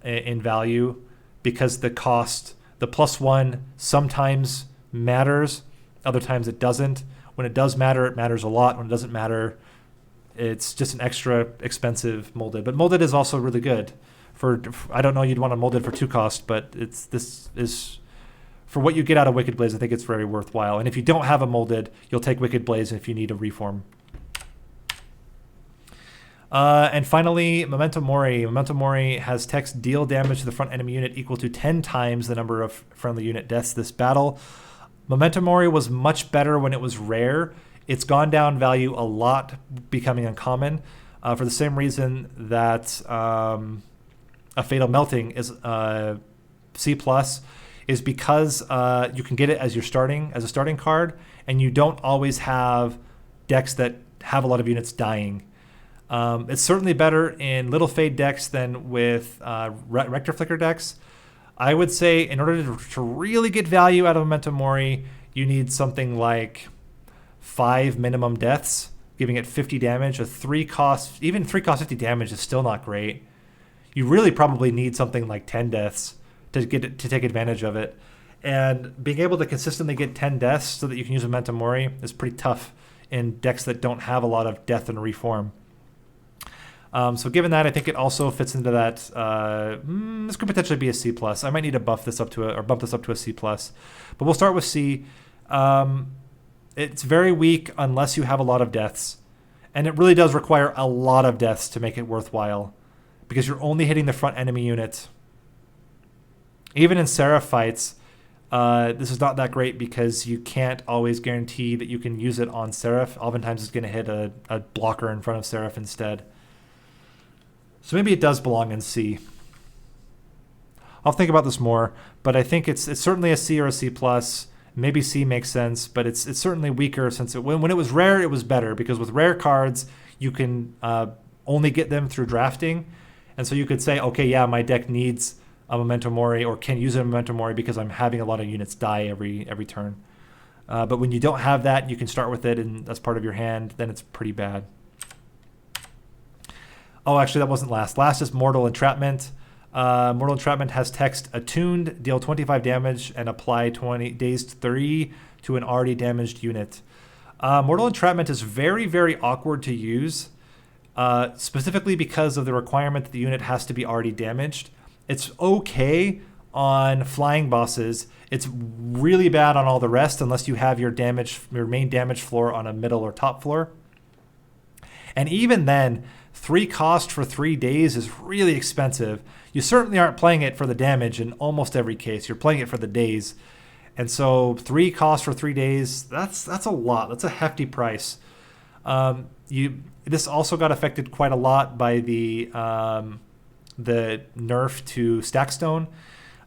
in value, because the cost, the +1 sometimes matters, other times it doesn't. When it does matter, it matters a lot. When it doesn't matter, it's just an extra expensive molded. But molded is also really good. I don't know, you'd want a molded for 2 cost, but this is for what you get out of Wicked Blaze. I think it's very worthwhile. And if you don't have a molded, you'll take Wicked Blaze if you need a reform. And finally, Memento Mori. Memento Mori has text deal damage to the front enemy unit equal to 10 times the number of friendly unit deaths this battle. Memento Mori was much better when it was rare. It's gone down value a lot, becoming uncommon, for the same reason that a Fatal Melting is C+, is because you can get it as a starting card, and you don't always have decks that have a lot of units dying. It's certainly better in Little Fade decks than with Rector Flicker decks. I would say in order to really get value out of Memento Mori, you need something like 5 minimum deaths, giving it 50 damage. A 3 cost, even 3 cost 50 damage is still not great. You really probably need something like 10 deaths to take advantage of it. And being able to consistently get 10 deaths so that you can use Memento Mori is pretty tough in decks that don't have a lot of death and reform. So given that, I think it also fits into that. This could potentially be a C+. I might need to bump this up to a C+. But we'll start with C. It's very weak unless you have a lot of deaths. And it really does require a lot of deaths to make it worthwhile, because you're only hitting the front enemy unit. Even in Seraph fights, this is not that great because you can't always guarantee that you can use it on Seraph. Oftentimes it's going to hit a blocker in front of Seraph instead. So maybe it does belong in C. I'll think about this more, but I think it's certainly a C or a C plus. Maybe C makes sense, but it's certainly weaker since when it was rare, it was better because with rare cards, you can only get them through drafting. And so you could say, okay, yeah, my deck needs a Memento Mori or can use a Memento Mori because I'm having a lot of units die every turn. But when you don't have that, you can start with it and that's part of your hand, then it's pretty bad. Oh, actually, that wasn't last. Last is Mortal Entrapment. Mortal Entrapment has text attuned, deal 25 damage, and apply 20 dazed 3 to an already damaged unit. Mortal Entrapment is very, very awkward to use, specifically because of the requirement that the unit has to be already damaged. It's okay on flying bosses. It's really bad on all the rest unless you have your main damage floor on a middle or top floor. And even then, 3 cost for 3 days is really expensive. You certainly aren't playing it for the damage in almost every case. You're playing it for the days. And so 3 cost for 3 days, that's a lot. That's a hefty price. This also got affected quite a lot by the nerf to Stackstone.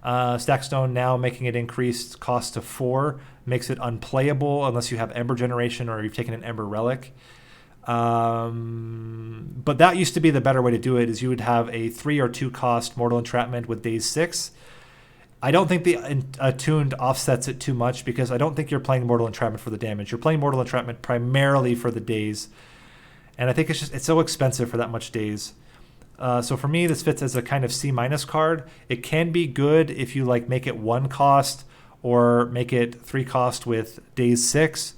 Stackstone now making it increased cost to 4 makes it unplayable unless you have Ember Generation or you've taken an Ember Relic. But that used to be the better way to do it, is you would have a 3 or 2 cost Mortal Entrapment with days 6. I don't think the attuned offsets it too much because I don't think you're playing Mortal Entrapment for the damage. You're playing Mortal Entrapment primarily for the days. And I think it's so expensive for that much days. So for me, this fits as a kind of C- card. It can be good if you like make it 1 cost or make it 3 cost with days 6.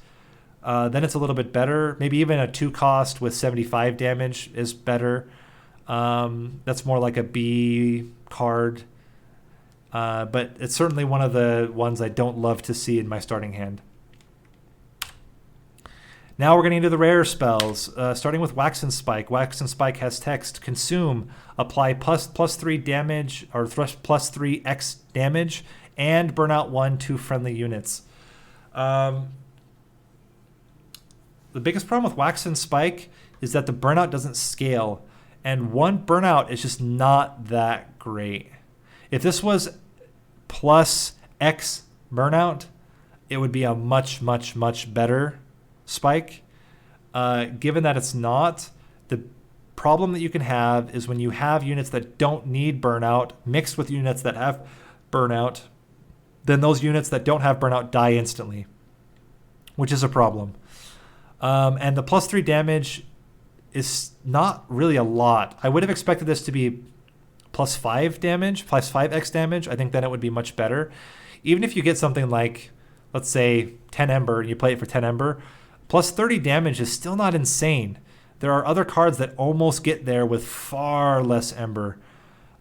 Then it's a little bit better. Maybe even a 2 cost with 75 damage is better. That's more like a B card. But it's certainly one of the ones I don't love to see in my starting hand. Now we're getting into the rare spells, starting with Wax and Spike. Wax and Spike has text: consume, apply plus 3 damage or plus 3x damage, and burn out 1 to friendly units. The biggest problem with Wax and Spike is that the burnout doesn't scale, and 1 burnout is just not that great. If this was plus X burnout, it would be a much, much, much better spike. Given that it's not, the problem that you can have is when you have units that don't need burnout mixed with units that have burnout, then those units that don't have burnout die instantly, which is a problem. And the plus 3 damage is not really a lot. I would have expected this to be plus 5 damage, plus 5x damage. I think then it would be much better. Even if you get something like, let's say, 10 Ember, and you play it for 10 Ember, plus 30 damage is still not insane. There are other cards that almost get there with far less Ember.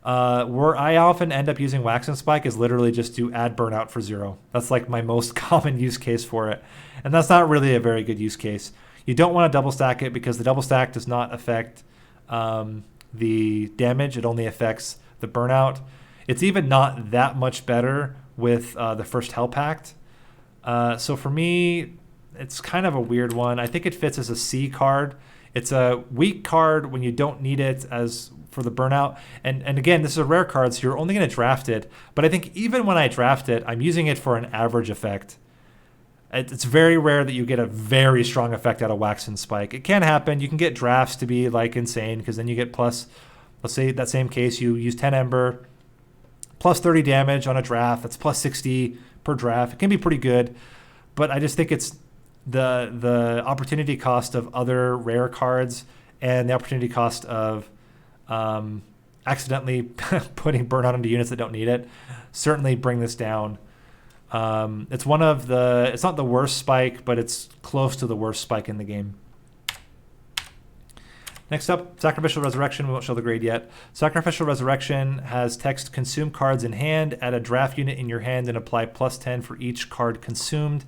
Where I often end up using Wax and Spike is literally just to add burnout for 0. That's like my most common use case for it. And that's not really a very good use case. You don't want to double stack it because the double stack does not affect the damage. It only affects the burnout. It's even not that much better with the first Hell Pact. So for me, it's kind of a weird one. I think it fits as a C card. It's a weak card when you don't need it as for the burnout. And again, this is a rare card, so you're only going to draft it. But I think even when I draft it, I'm using it for an average effect. It's very rare that you get a very strong effect out of Wax and Spike. It can happen. You can get drafts to be like insane because then you get plus, let's say that same case, you use 10 Ember, plus 30 damage on a draft. That's plus 60 per draft. It can be pretty good. But I just think it's the opportunity cost of other rare cards and the opportunity cost of accidentally putting burnout into units that don't need it certainly bring this down. It's not the worst spike, but it's close to the worst spike in the game. Next up, Sacrificial Resurrection. We won't show the grade yet. Sacrificial Resurrection has text: consume cards in hand, add a draft unit in your hand, and apply plus 10 for each card consumed.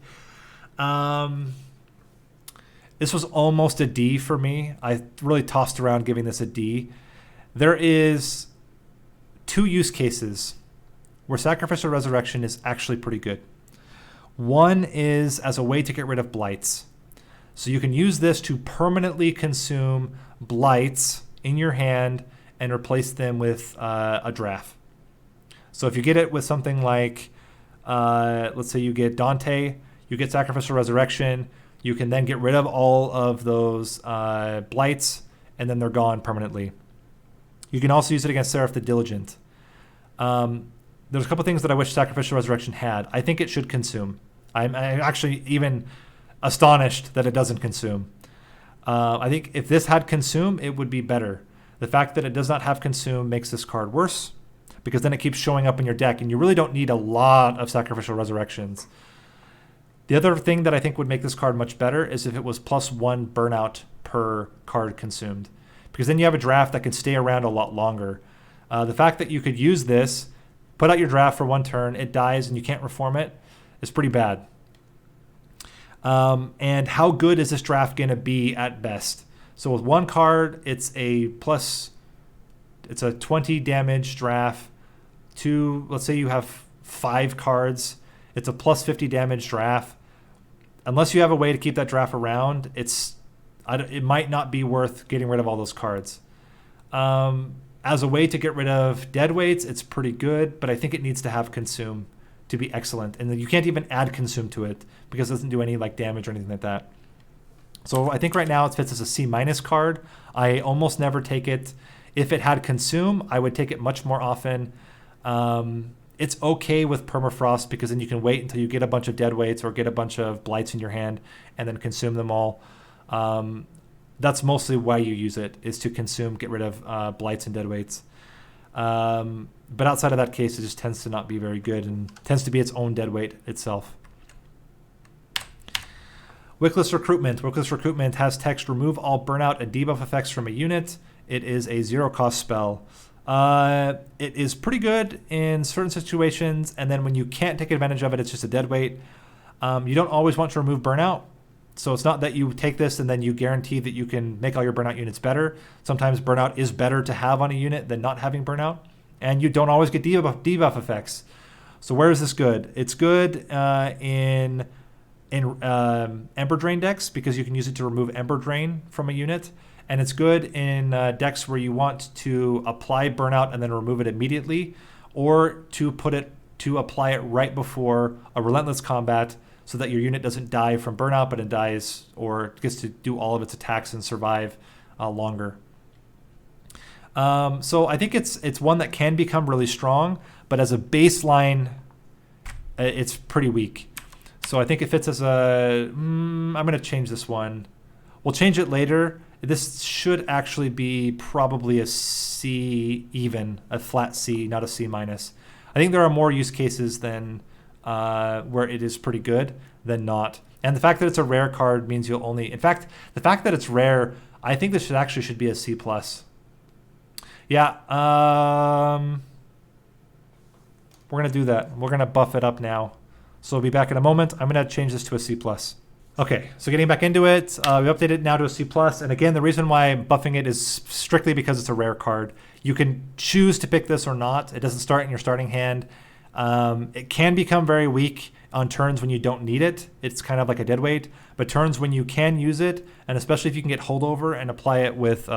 This was almost a D for me. I really tossed around giving this a D. There is 2 use cases where Sacrificial Resurrection is actually pretty good. One is as a way to get rid of blights. So you can use this to permanently consume blights in your hand and replace them with a draft. So if you get it with something like, let's say you get Dante, you get Sacrificial Resurrection, you can then get rid of all of those blights, and then they're gone permanently. You can also use it against Seraph the Diligent. There's a couple things that I wish Sacrificial Resurrection had. I think it should consume. I'm actually even astonished that it doesn't consume. I think if this had consume, it would be better. The fact that it does not have consume makes this card worse, because then it keeps showing up in your deck, and you really don't need a lot of Sacrificial Resurrections. The other thing that I think would make this card much better is if it was +1 burnout per card consumed, because then you have a draft that can stay around a lot longer. The fact that you could use this, put out your draft for 1 turn, it dies, and you can't reform it, is pretty bad. And how good is this draft going to be at best? So with 1 card, it's a 20 damage draft. 2, let's say you have 5 cards, it's a +50 damage draft. Unless you have a way to keep that draft around, it might not be worth getting rid of all those cards. As a way to get rid of deadweights, it's pretty good, but I think it needs to have consume to be excellent. And then you can't even add consume to it because it doesn't do any like damage or anything like that. So I think right now it fits as a C- card. I almost never take it. If it had consume, I would take it much more often. It's okay with permafrost because then you can wait until you get a bunch of deadweights or get a bunch of blights in your hand and then consume them all. That's mostly why you use it, is to consume, get rid of blights and deadweights. But outside of that case, it just tends to not be very good and tends to be its own deadweight itself. Wickless Recruitment. Wickless Recruitment has text, remove all burnout and debuff effects from a unit. It is a 0-cost spell. It is pretty good in certain situations, and then when you can't take advantage of it, it's just a deadweight. You don't always want to remove burnout. So it's not that you take this and then you guarantee that you can make all your burnout units better. Sometimes burnout is better to have on a unit than not having burnout. And you don't always get debuff effects. So where is this good? It's good in Ember Drain decks because you can use it to remove Ember Drain from a unit. And it's good in decks where you want to apply burnout and then remove it immediately, or to apply it right before a relentless combat, so that your unit doesn't die from burnout, but it dies or gets to do all of its attacks and survive longer. So I think it's one that can become really strong, but as a baseline, it's pretty weak. So I think it fits as a... I'm going to change this one. We'll change it later. This should actually be probably a C even, a flat C, not a C-. I think there are more use cases than... where it is pretty good than not. And the fact that it's a rare card means you'll only... In fact, the fact that it's rare, I think this should be a C+. Yeah, we're going to do that. We're going to buff it up now. So we'll be back in a moment. I'm going to change this to a C+. Okay, so getting back into it, we updated it now to a C+. And again, the reason why I'm buffing it is strictly because it's a rare card. You can choose to pick this or not. It doesn't start in your starting hand. It can become very weak on turns when you don't need it. It's kind of like a deadweight, but turns when you can use it, and especially if you can get holdover and apply it with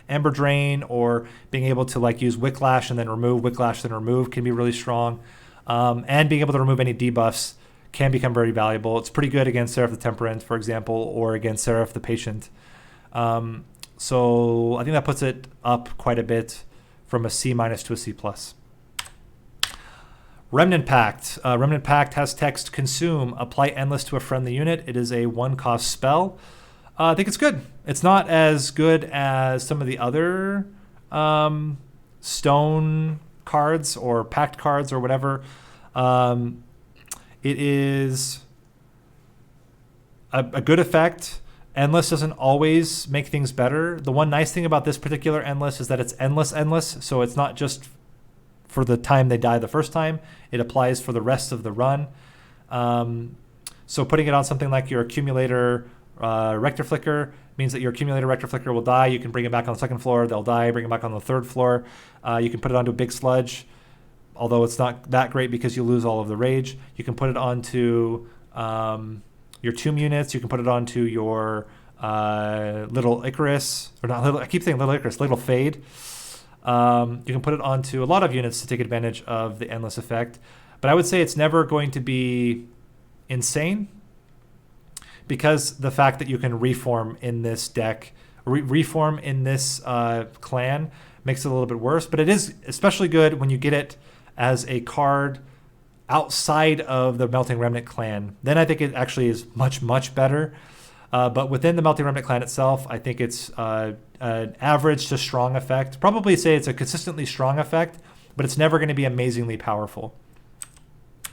Ember Drain, or being able to like use Wicklash and then remove, Wicklash then remove, can be really strong. And being able to remove any debuffs can become very valuable. It's pretty good against Seraph the Temperate, for example, or against Seraph the Patient. So I think that puts it up quite a bit from a C- to a C+. Remnant Pact. Remnant Pact has text, consume, apply endless to a friendly unit. It is a 1-cost spell. I think it's good. It's not as good as some of the other stone cards or pact cards or whatever. It is a good effect. Endless doesn't always make things better. The one nice thing about this particular endless is that it's endless, so it's not just for the time they die the first time. It applies for the rest of the run. So putting it on something like your accumulator Rector Flicker means that your accumulator Rector Flicker will die. You can bring it back on the second floor, they'll die. Bring it back on the third floor. You can put it onto a big sludge, although it's not that great because you lose all of the rage. You can put it onto your tomb units. You can put it onto your little Icarus, or not little, I keep saying little Icarus, little Fade. You can put it onto a lot of units to take advantage of the endless effect. But I would say it's never going to be insane, because the fact that you can reform in this deck, reform in this clan, makes it a little bit worse. But it is especially good when you get it as a card outside of the Melting Remnant clan. Then I think it actually is much, much better. But within the Melting Remnant clan itself, I think it's an average to strong effect. Probably say it's a consistently strong effect, but it's never going to be amazingly powerful.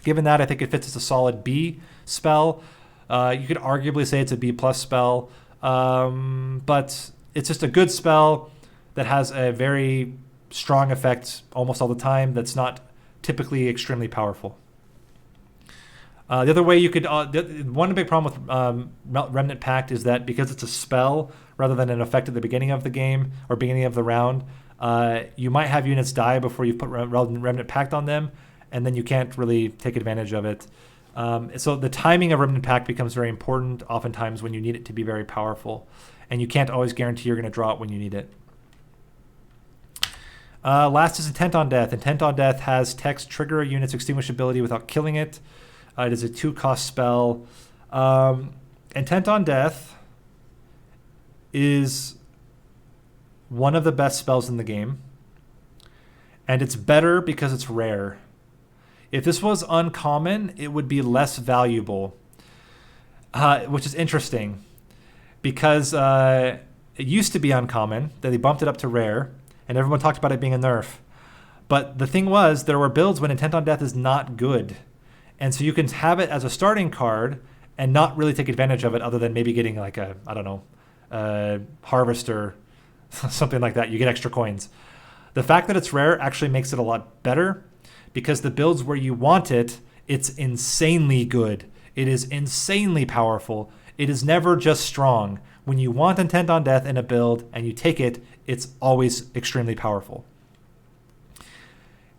Given that, I think it fits as a solid B spell. You could arguably say it's a B plus spell, but it's just a good spell that has a very strong effect almost all the time that's not typically extremely powerful. The other way you could, one big problem with Remnant Pact is that because it's a spell rather than an effect at the beginning of the game or beginning of the round, you might have units die before you put Remnant Pact on them, and then you can't really take advantage of it. So the timing of Remnant Pact becomes very important oftentimes when you need it to be very powerful, and you can't always guarantee you're going to draw it when you need it. Last is Intent on Death. Intent on Death has text trigger a unit's extinguishability without killing it. It is a 2-cost spell. Intent on Death is one of the best spells in the game, and it's better because it's rare. If this was uncommon, it would be less valuable, which is interesting because it used to be uncommon, then they bumped it up to rare, and everyone talked about it being a nerf. But the thing was, there were builds when Intent on Death is not good. And so you can have it as a starting card and not really take advantage of it other than maybe getting like a, I don't know, Harvester, something like that. You get extra coins. The fact that it's rare actually makes it a lot better because the builds where you want it, it's insanely good. It is insanely powerful. It is never just strong. When you want Intent on Death in a build and you take it, it's always extremely powerful.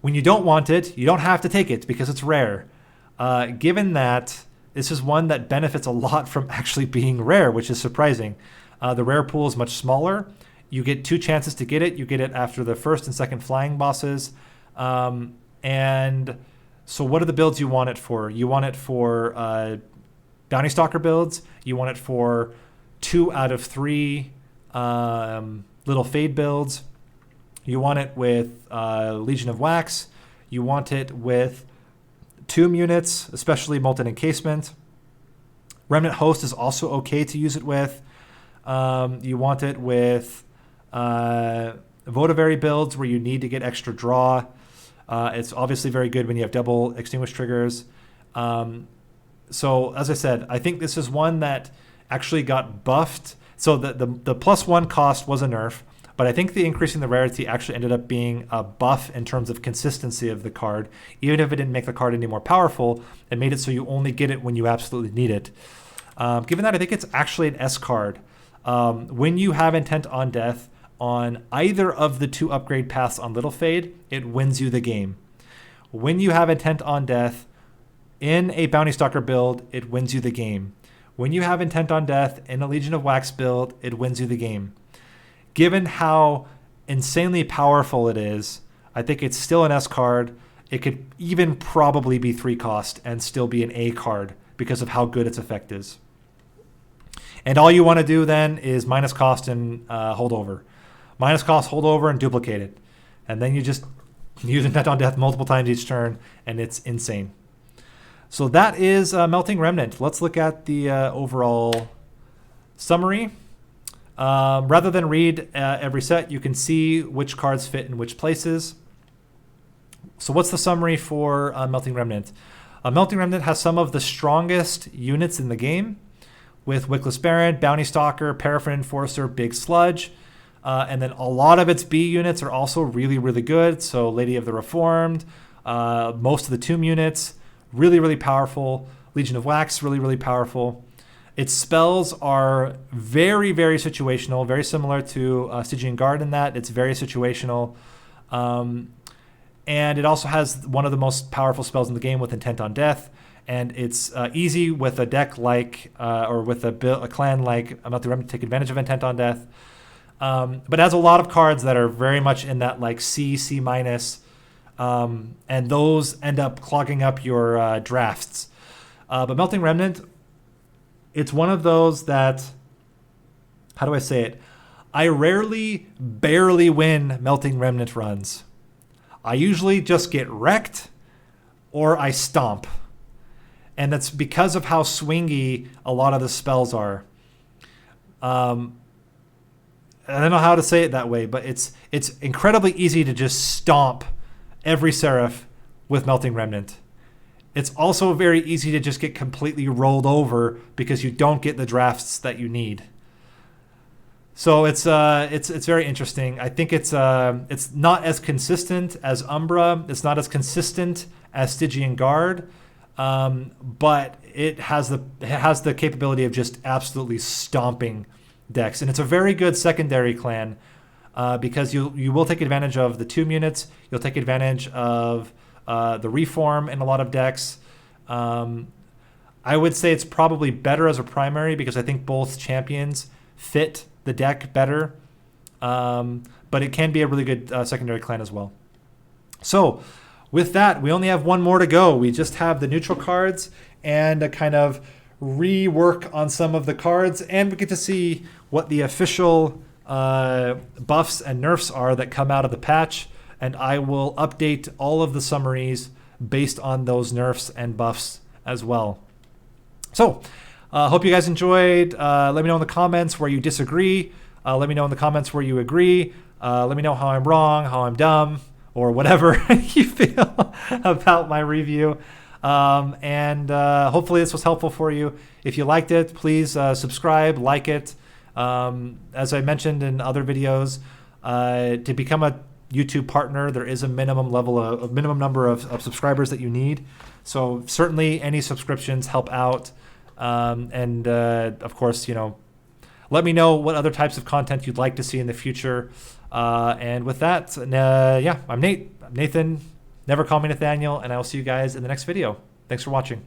When you don't want it, you don't have to take it because it's rare. Given that this is one that benefits a lot from actually being rare, which is surprising. The rare pool is much smaller. You get 2 chances to get it. You get it after the first and second flying bosses. And so what are the builds you want it for? You want it for Bounty Stalker builds. You want it for 2 out of 3 Little Fade builds. You want it with Legion of Wax. You want it with Tomb units, especially Molten Encasement. Remnant Host is also okay to use it with. You want it with Votivary builds where you need to get extra draw. It's obviously very good when you have double extinguish triggers. So as I said, I think this is one that actually got buffed. So the +1 cost was a nerf, but I think the increasing the rarity actually ended up being a buff in terms of consistency of the card. Even if it didn't make the card any more powerful, it made it so you only get it when you absolutely need it. Given that, I think it's actually an S card. When you have Intent on Death on either of the 2 upgrade paths on Little Fade, it wins you the game. When you have Intent on Death in a Bounty Stalker build, it wins you the game. When you have Intent on Death in a Legion of Wax build, it wins you the game. Given how insanely powerful it is, I think it's still an S card. It could even probably be 3 cost and still be an A card because of how good its effect is. And all you want to do then is minus cost and hold over. Minus cost, hold over, and duplicate it. And then you just use Intent on Death multiple times each turn, and it's insane. So that is Melting Remnant. Let's look at the overall summary. Rather than read every set, you can see which cards fit in which places. So what's the summary for Melting Remnant? Melting Remnant has some of the strongest units in the game with Wickless Baron, Bounty Stalker, Paraffin Enforcer, Big Sludge. And then a lot of its B units are also really, really good. So Lady of the Reformed, most of the Tomb units, really, really powerful. Legion of Wax, really, really powerful. Its spells are very, very situational, very similar to Stygian Guard in that. It's very situational. And it also has one of the most powerful spells in the game with Intent on Death. And it's easy with a deck like, or with a clan like Melting Remnant to take advantage of Intent on Death. but it has a lot of cards that are very much in that like C minus, and those end up clogging up your drafts. But Melting Remnant, it's one of those that, how do I say it? I rarely, barely win Melting Remnant runs. I usually just get wrecked or I stomp. And that's because of how swingy a lot of the spells are. I don't know how to say it that way, but it's incredibly easy to just stomp every Seraph with Melting Remnant. It's also very easy to just get completely rolled over because you don't get the drafts that you need. So it's very interesting. I think it's not as consistent as Umbra. It's not as consistent as Stygian Guard, but it has the capability of just absolutely stomping decks, and it's a very good secondary clan because you will take advantage of the tomb units. You'll take advantage of the reform in a lot of decks. I would say it's probably better as a primary because I think both champions fit the deck better, but it can be a really good secondary clan as well. So with that, we only have one more to go. We just have the neutral cards and a kind of rework on some of the cards, and we get to see what the official buffs and nerfs are that come out of the patch, and I will update all of the summaries based on those nerfs and buffs as well. So hope you guys enjoyed. Let me know in the comments where you disagree. Let me know in the comments where you agree. Let me know how I'm wrong, how I'm dumb, or whatever you feel about my review. And hopefully this was helpful for you. If you liked it, please subscribe, like it. As I mentioned in other videos, to become a YouTube partner, there is a minimum number of subscribers that you need. So certainly any subscriptions help out. And of course, let me know what other types of content you'd like to see in the future. And with that, I'm Nate. I'm Nathan. Never call me Nathaniel, and I will see you guys in the next video. Thanks for watching.